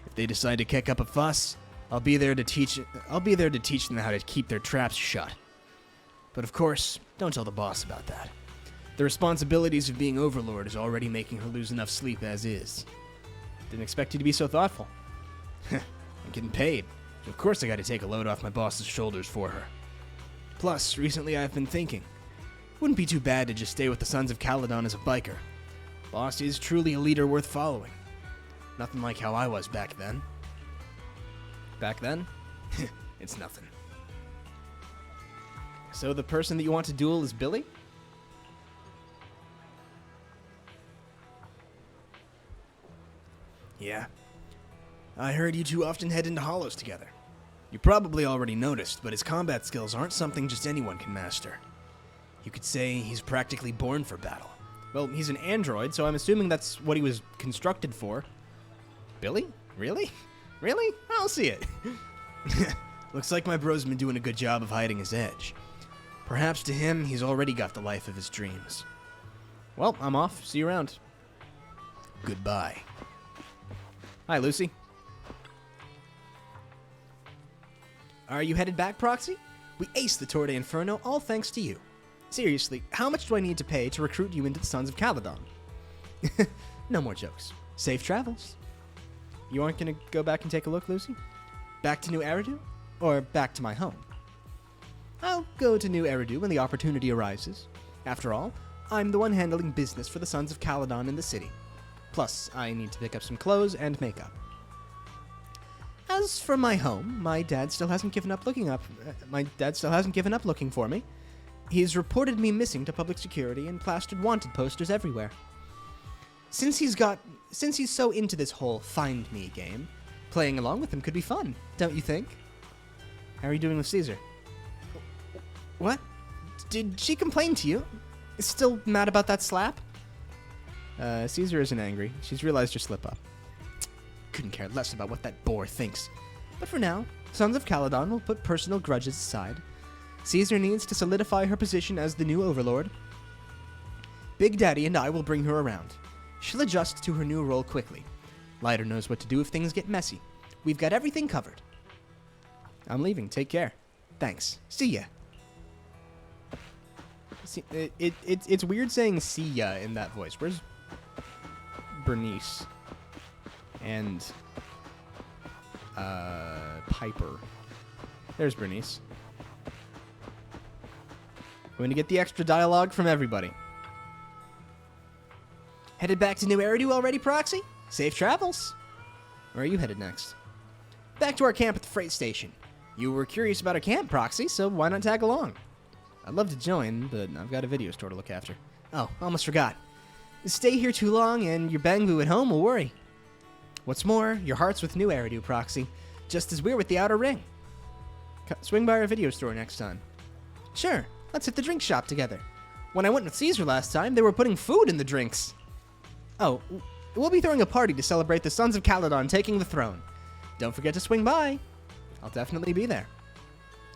If they decide to kick up a fuss, I'll be there to teach them how to keep their traps shut. But of course, don't tell the boss about that. The responsibilities of being Overlord is already making her lose enough sleep as is. Didn't expect you to be so thoughtful. I'm getting paid, so of course I gotta take a load off my boss's shoulders for her. Plus, recently I've been thinking, wouldn't be too bad to just stay with the Sons of Caledon as a biker. Boss is truly a leader worth following. Nothing like how I was back then. Back then? It's nothing. So the person that you want to duel is Billy? Yeah. I heard you two often head into hollows together. You probably already noticed, but his combat skills aren't something just anyone can master. You could say he's practically born for battle. Well, he's an android, so I'm assuming that's what he was constructed for. Billy? Really? Really? I'll see it. Looks like my bro's been doing a good job of hiding his edge. Perhaps to him, he's already got the life of his dreams. Well, I'm off. See you around. Goodbye. Hi, Lucy. Are you headed back, Proxy? We aced the Tour de Inferno, all thanks to you. Seriously, how much do I need to pay to recruit you into the Sons of Caledon? No more jokes. Safe travels. You aren't going to go back and take a look, Lucy? Back to New Eridu? Or back to my home? I'll go to New Eridu when the opportunity arises. After all, I'm the one handling business for the Sons of Caledon in the city. Plus, I need to pick up some clothes and makeup. As for my home, my dad still hasn't given up looking for me. He's reported me missing to public security and plastered wanted posters everywhere. Since he's so into this whole find me game, playing along with him could be fun, don't you think? How are you doing with Caesar? What? Did she complain to you? Still mad about that slap? Caesar isn't angry. She's realized her slip up. Couldn't care less about what that boar thinks. But for now, Sons of Caledon will put personal grudges aside. Caesar needs to solidify her position as the new overlord. Big Daddy and I will bring her around. She'll adjust to her new role quickly. Lighter knows what to do if things get messy. We've got everything covered. I'm leaving. Take care. Thanks. See ya. See, it's weird saying see ya in that voice. Where's Bernice? And Piper. There's Bernice. Going to get the extra dialogue from everybody. Headed back to New Eridu already, Proxy? Safe travels. Where are you headed next? Back to our camp at the freight station. You were curious about our camp, Proxy, so why not tag along? I'd love to join, but I've got a video store to look after. Oh, almost forgot. Stay here too long and your Bangbu at home will worry. What's more, your heart's with New Eridu, Proxy, just as we're with the Outer Ring. Swing by our video store next time. Sure, let's hit the drink shop together. When I went with Caesar last time, they were putting food in the drinks. Oh, we'll be throwing a party to celebrate the Sons of Caledon taking the throne. Don't forget to swing by. I'll definitely be there.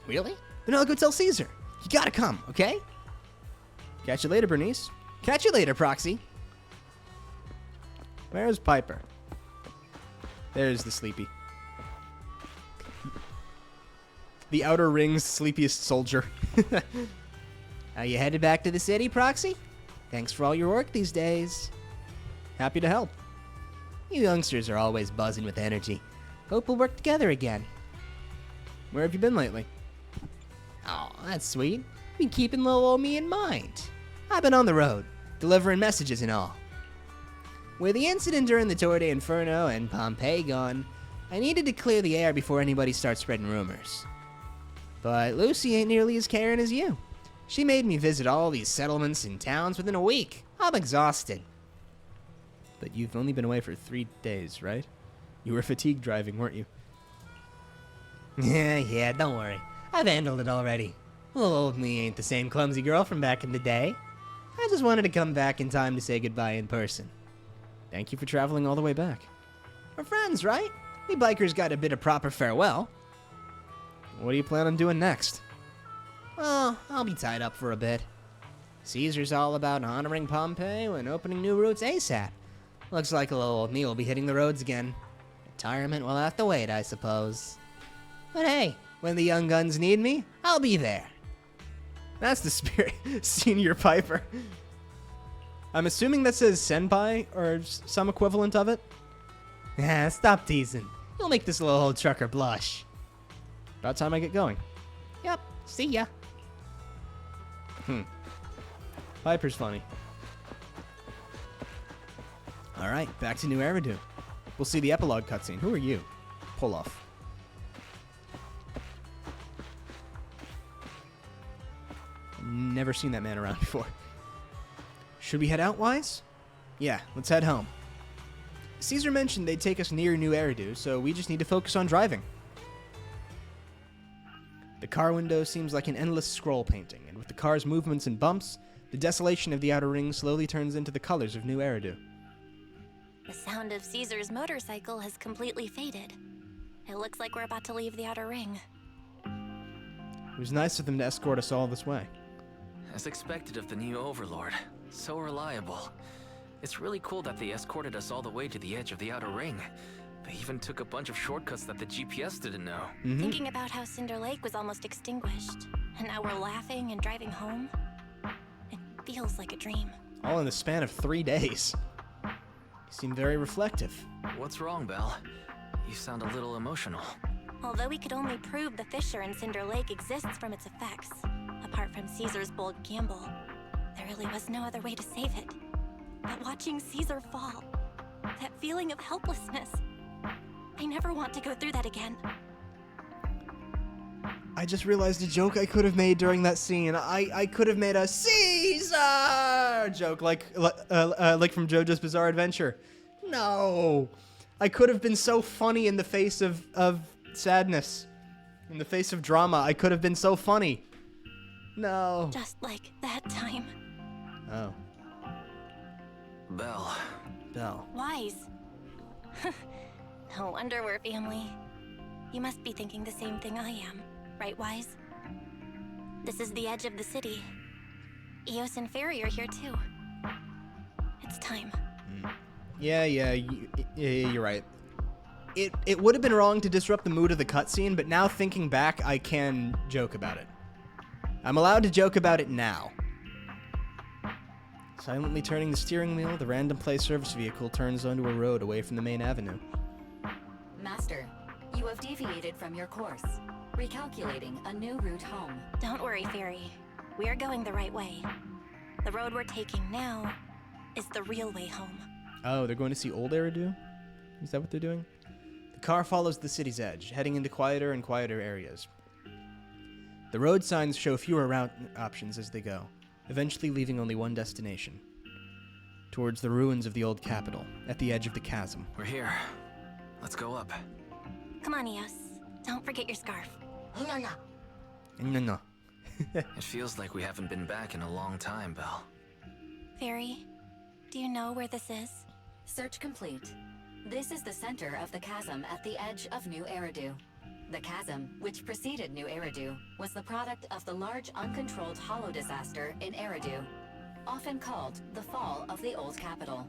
Really? Then I'll go tell Caesar. You gotta come, okay? Catch you later, Bernice. Catch you later, Proxy. Where's Piper? There's the sleepy. The Outer Ring's sleepiest soldier. Are you headed back to the city, Proxy? Thanks for all your work these days. Happy to help. You youngsters are always buzzing with energy. Hope we'll work together again. Where have you been lately? Oh, that's sweet. Been keeping little old me in mind. I've been on the road, delivering messages and all. With the incident during the Tour de Inferno and Pompey gone, I needed to clear the air before anybody starts spreading rumors. But Lucy ain't nearly as caring as you. She made me visit all these settlements and towns within a week. I'm exhausted. But you've only been away for 3 days, right? You were fatigued driving, weren't you? Yeah, don't worry. I've handled it already. Little old me ain't the same clumsy girl from back in the day. I just wanted to come back in time to say goodbye in person. Thank you for traveling all the way back. We're friends, right? We bikers got a bit of proper farewell. What do you plan on doing next? Oh, I'll be tied up for a bit. Caesar's all about honoring Pompey and opening new routes ASAP. Looks like a little old me will be hitting the roads again. Retirement will have to wait, I suppose. But hey, when the young guns need me, I'll be there. That's the spirit. Senior Piper. I'm assuming that says senpai, or some equivalent of it. Ah, stop teasing. You'll make this little old trucker blush. About time I get going. Yep, see ya. Piper's funny. Alright, back to New Eridu. We'll see the epilogue cutscene. Who are you? Pull off. Never seen that man around before. Should we head out, Wise? Yeah, let's head home. Caesar mentioned they'd take us near New Eridu, so we just need to focus on driving. The car window seems like an endless scroll painting, and with the car's movements and bumps, the desolation of the outer ring slowly turns into the colors of New Eridu. The sound of Caesar's motorcycle has completely faded. It looks like we're about to leave the outer ring. It was nice of them to escort us all this way. As expected of the new overlord. So reliable. It's really cool that they escorted us all the way to the edge of the outer ring. They even took a bunch of shortcuts that the GPS didn't know. Thinking about how Cinder Lake was almost extinguished, and now we're laughing and driving home, it feels like a dream. All in the span of 3 days. You seem very reflective. What's wrong, Belle? You sound a little emotional. Although we could only prove the fissure in Cinder Lake exists from its effects, apart from Caesar's bold gamble, there really was no other way to save it. But watching Caesar fall, that feeling of helplessness, I never want to go through that again. I just realized a joke I could have made during that scene. I could have made a Caesar joke, like from JoJo's Bizarre Adventure. No, I could have been so funny in the face of sadness, in the face of drama. I could have been so funny. No. Just like that time. Oh. Belle. Wise. No wonder we're family. You must be thinking the same thing I am, right, Wise? This is the edge of the city. Eos and Fairy are here too. It's time. Yeah, you're right. It would have been wrong to disrupt the mood of the cutscene, but now thinking back, I can joke about it. I'm allowed to joke about it now. Silently turning the steering wheel, the random play service vehicle turns onto a road away from the main avenue. Master, you have deviated from your course. Recalculating a new route home. Don't worry, Fairy. We're going the right way. The road we're taking now is the real way home. Oh, they're going to see old Eridu? Is that what they're doing? The car follows the city's edge, heading into quieter and quieter areas. The road signs show fewer route options as they go, eventually leaving only one destination. Towards the ruins of the old capital, at the edge of the chasm. We're here. Let's go up. Come on, Eos. Don't forget your scarf. No. It feels like we haven't been back in a long time, Belle. Fairy, do you know where this is? Search complete. This is the center of the chasm at the edge of New Eridu. The chasm, which preceded New Eridu, was the product of the large uncontrolled hollow disaster in Eridu, often called the fall of the old capital.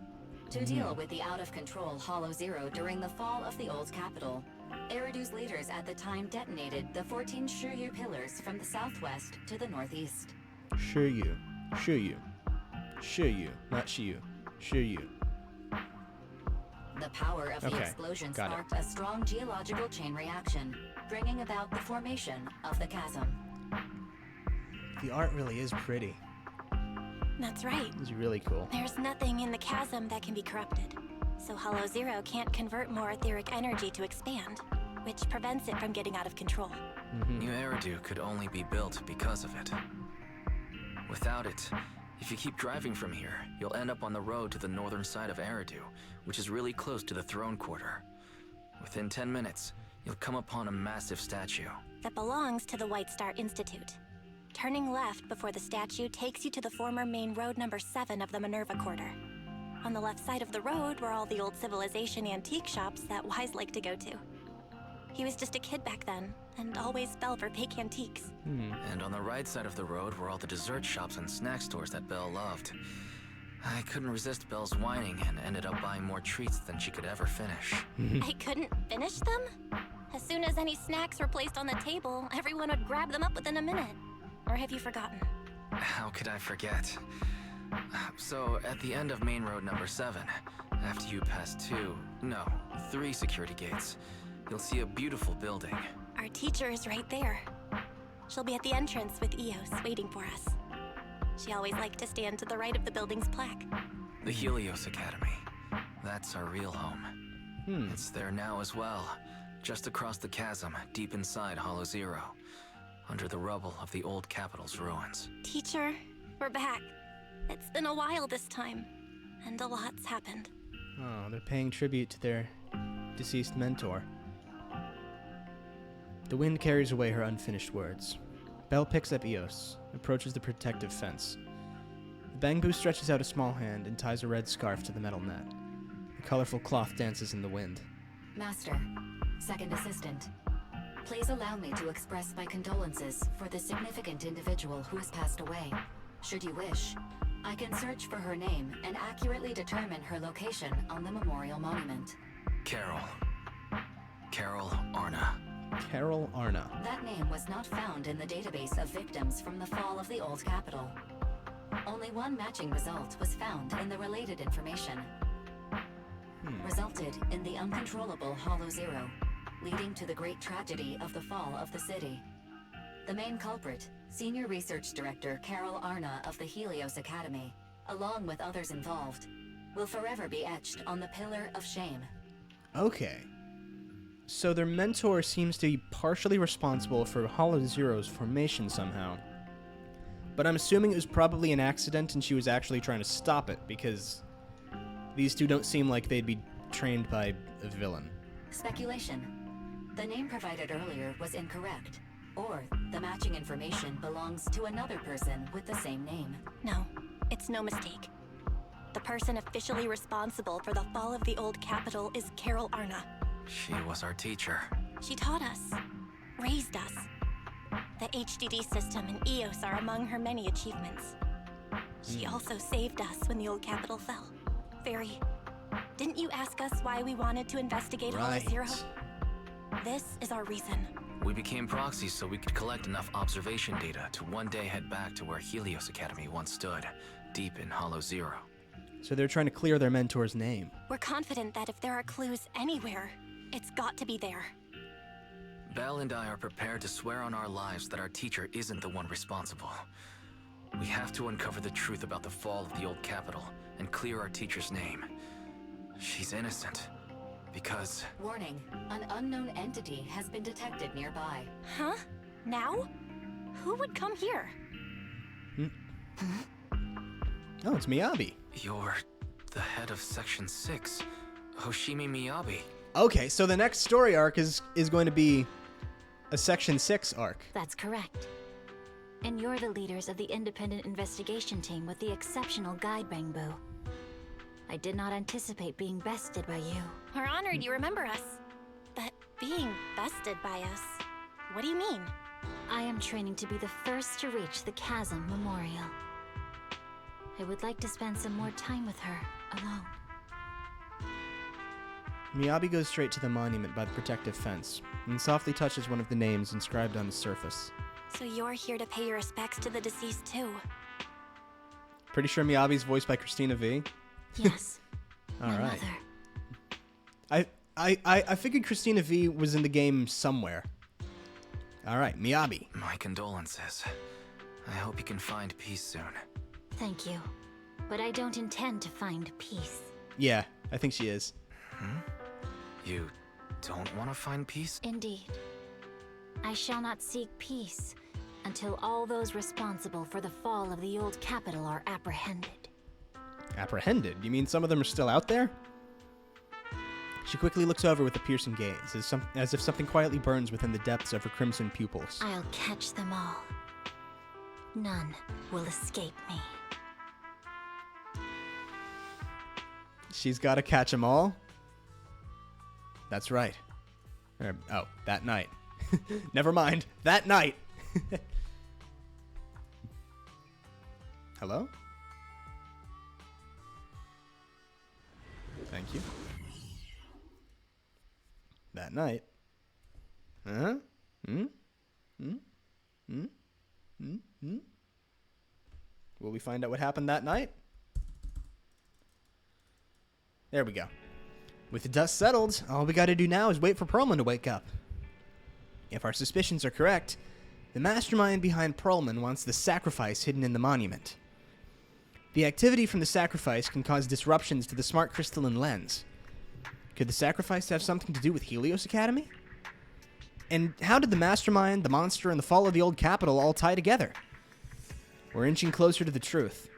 To deal with the out-of-control Hollow Zero during the fall of the old capital, Eridu's leaders at the time detonated the 14 Shuryu pillars from the southwest to the northeast. Shuryu, not Shiyu. Shuryu. The power of the explosion sparked a strong geological chain reaction, bringing about the formation of the chasm. The art really is pretty. That's right. It's really cool. There's nothing in the chasm that can be corrupted, so Hollow Zero can't convert more etheric energy to expand, which prevents it from getting out of control. New Eridu could only be built because of it. Without it, if you keep driving from here, you'll end up on the road to the northern side of Eridu, which is really close to the throne quarter. Within 10 minutes, you'll come upon a massive statue. That belongs to the White Star Institute. Turning left before the statue takes you to the former main road number 7 of the Minerva Quarter. On the left side of the road were all the old civilization antique shops that Wise liked to go to. He was just a kid back then, and always fell for fake antiques. And on the right side of the road were all the dessert shops and snack stores that Belle loved. I couldn't resist Belle's whining and ended up buying more treats than she could ever finish. I couldn't finish them? As soon as any snacks were placed on the table, everyone would grab them up within a minute. Or have you forgotten? How could I forget? So, at the end of main road number 7, after you pass 3 security gates, you'll see a beautiful building. Our teacher is right there. She'll be at the entrance with Eos waiting for us. She always liked to stand to the right of the building's plaque. The Helios Academy. That's our real home. It's there now as well, just across the chasm, deep inside Hollow Zero. under the rubble of the old capital's ruins. Teacher, we're back. It's been a while this time, and a lot's happened. Oh, they're paying tribute to their deceased mentor. The wind carries away her unfinished words. Belle picks up Eos, approaches the protective fence. The Bangbu stretches out a small hand and ties a red scarf to the metal net. The colorful cloth dances in the wind. Master, second assistant, please allow me to express my condolences for the significant individual who has passed away. Should you wish, I can search for her name and accurately determine her location on the memorial monument. Carol Arna. Carol Arna. That name was not found in the database of victims from the fall of the old capital. Only one matching result was found in the related information. Resulted in the uncontrollable Hollow Zero, leading to the great tragedy of the fall of the city. The main culprit, Senior Research Director Carol Arna of the Helios Academy, along with others involved, will forever be etched on the Pillar of Shame. Okay. So their mentor seems to be partially responsible for Hollow Zero's formation somehow. But I'm assuming it was probably an accident and she was actually trying to stop it, because these two don't seem like they'd be trained by a villain. Speculation. The name provided earlier was incorrect, or the matching information belongs to another person with the same name. No, it's no mistake. The person officially responsible for the fall of the old capital is Carol Arna. She was our teacher. She taught us, raised us. The HDD system and EOS are among her many achievements. She also saved us when the old capital fell. Fairy, didn't you ask us why we wanted to investigate Hollow Zero? This is our reason. We became proxies so we could collect enough observation data to one day head back to where Helios Academy once stood, deep in Hollow Zero. So they're trying to clear their mentor's name. We're confident that if there are clues anywhere, it's got to be there. Belle and I are prepared to swear on our lives that our teacher isn't the one responsible. We have to uncover the truth about the fall of the old capital and clear our teacher's name. She's innocent. Because... Warning, an unknown entity has been detected nearby. Huh? Now? Who would come here? Oh, it's Miyabi. You're the head of Section 6, Hoshimi Miyabi. Okay, so the next story arc is going to be a Section 6 arc. That's correct. And you're the leaders of the independent investigation team with the exceptional guide Bangbu. I did not anticipate being bested by you. We're honored you remember us. But being bested by us, what do you mean? I am training to be the first to reach the Chasm Memorial. I would like to spend some more time with her, alone. Miyabi goes straight to the monument by the protective fence and softly touches one of the names inscribed on the surface. So you're here to pay your respects to the deceased too? Pretty sure Miyabi's voiced by Christina V? Yes. All my right. Mother. I figured Christina V was in the game somewhere. All right, Miyabi. My condolences. I hope you can find peace soon. Thank you. But I don't intend to find peace. Yeah, I think she is. You don't want to find peace? Indeed. I shall not seek peace until all those responsible for the fall of the old capital are apprehended. Apprehended? You mean some of them are still out there? She quickly looks over with a piercing gaze, as if something quietly burns within the depths of her crimson pupils. I'll catch them all. None will escape me. She's got to catch them all? That's right. Oh, that night. Never mind. That night. Hello? Thank you. That night. Huh? Will we find out what happened that night? There we go. With the dust settled, all we gotta do now is wait for Perlman to wake up. If our suspicions are correct, the mastermind behind Perlman wants the sacrifice hidden in the monument. The activity from the sacrifice can cause disruptions to the smart crystalline lens. Could the sacrifice have something to do with Helios Academy? And how did the mastermind, the monster, and the fall of the old capital all tie together? We're inching closer to the truth.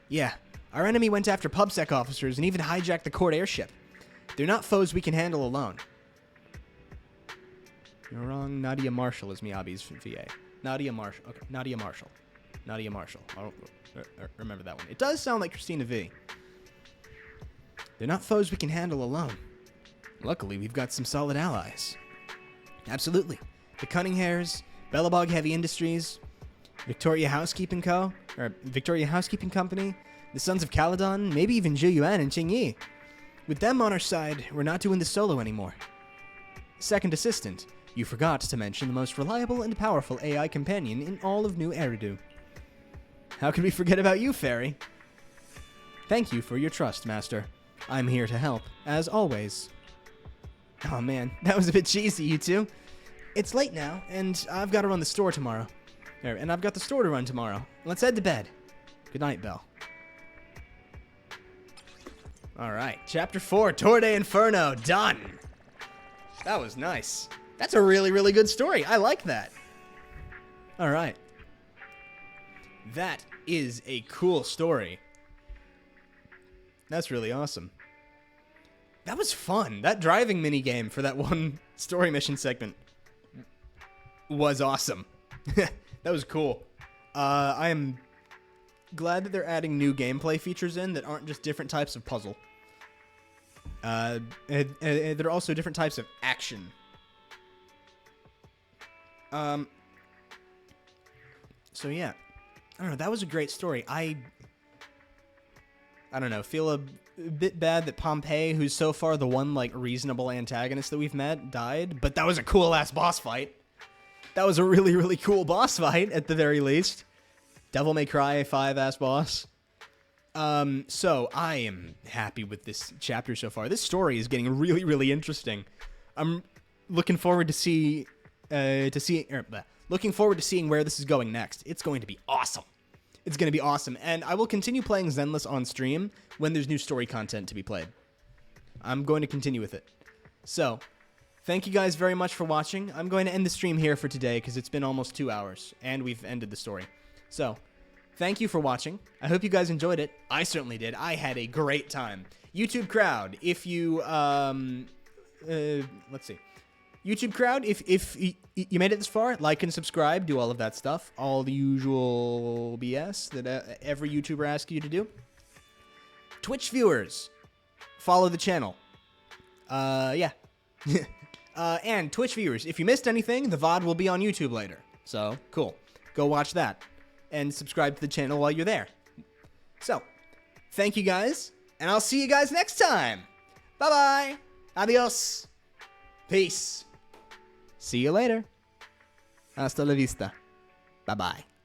Yeah, our enemy went after PubSec officers and even hijacked the court airship. They're not foes we can handle alone. You're wrong. Nadia Marshall is Miyabi's VA. Nadia Marshall. Okay, Nadia Marshall. Nadia Marshall. I'll remember that one. It does sound like Christina V. They're not foes we can handle alone. Luckily, we've got some solid allies. Absolutely. The Cunning Hairs, Bellabog Heavy Industries, Victoria Housekeeping Co., or Victoria Housekeeping Company, the Sons of Caledon, maybe even Zhu Yuan and Qing Yi. With them on our side, we're not doing this solo anymore. Second assistant, you forgot to mention the most reliable and powerful AI companion in all of New Eridu. How could we forget about you, Fairy? Thank you for your trust, Master. I'm here to help, as always. Oh man, that was a bit cheesy, you two. It's late now, and I've got to run the store tomorrow. And I've got the store to run tomorrow. Let's head to bed. Good night, Belle. Alright, Chapter 4, Tour de Inferno, done! That was nice. That's a really, really good story. I like that. Alright. That is a cool story. That's really awesome. That was fun. That driving minigame for that one story mission segment was awesome. That was cool. I am glad that they're adding new gameplay features in that aren't just different types of puzzle. There are also different types of action. So yeah. I don't know, that was a great story. I don't know, feel a bit bad that Pompey, who's so far the one, like, reasonable antagonist that we've met, died, but that was a cool-ass boss fight. That was a really, really cool boss fight, at the very least. Devil May Cry 5-ass boss. So, I am happy with this chapter so far. This story is getting really, really interesting. I'm looking forward to seeing where this is going next. It's going to be awesome. It's going to be awesome, and I will continue playing Zenless on stream when there's new story content to be played. I'm going to continue with it. So, thank you guys very much for watching. I'm going to end the stream here for today because it's been almost 2 hours, and we've ended the story. So, thank you for watching. I hope you guys enjoyed it. I certainly did. I had a great time. YouTube crowd, if you, let's see. YouTube crowd, if you made it this far, like and subscribe, do all of that stuff. All the usual BS that every YouTuber asks you to do. Twitch viewers, follow the channel. Yeah. And Twitch viewers, if you missed anything, the VOD will be on YouTube later. So, cool. Go watch that. And subscribe to the channel while you're there. So, thank you guys, and I'll see you guys next time. Bye-bye. Adios. Peace. See you later. Hasta la vista. Bye-bye.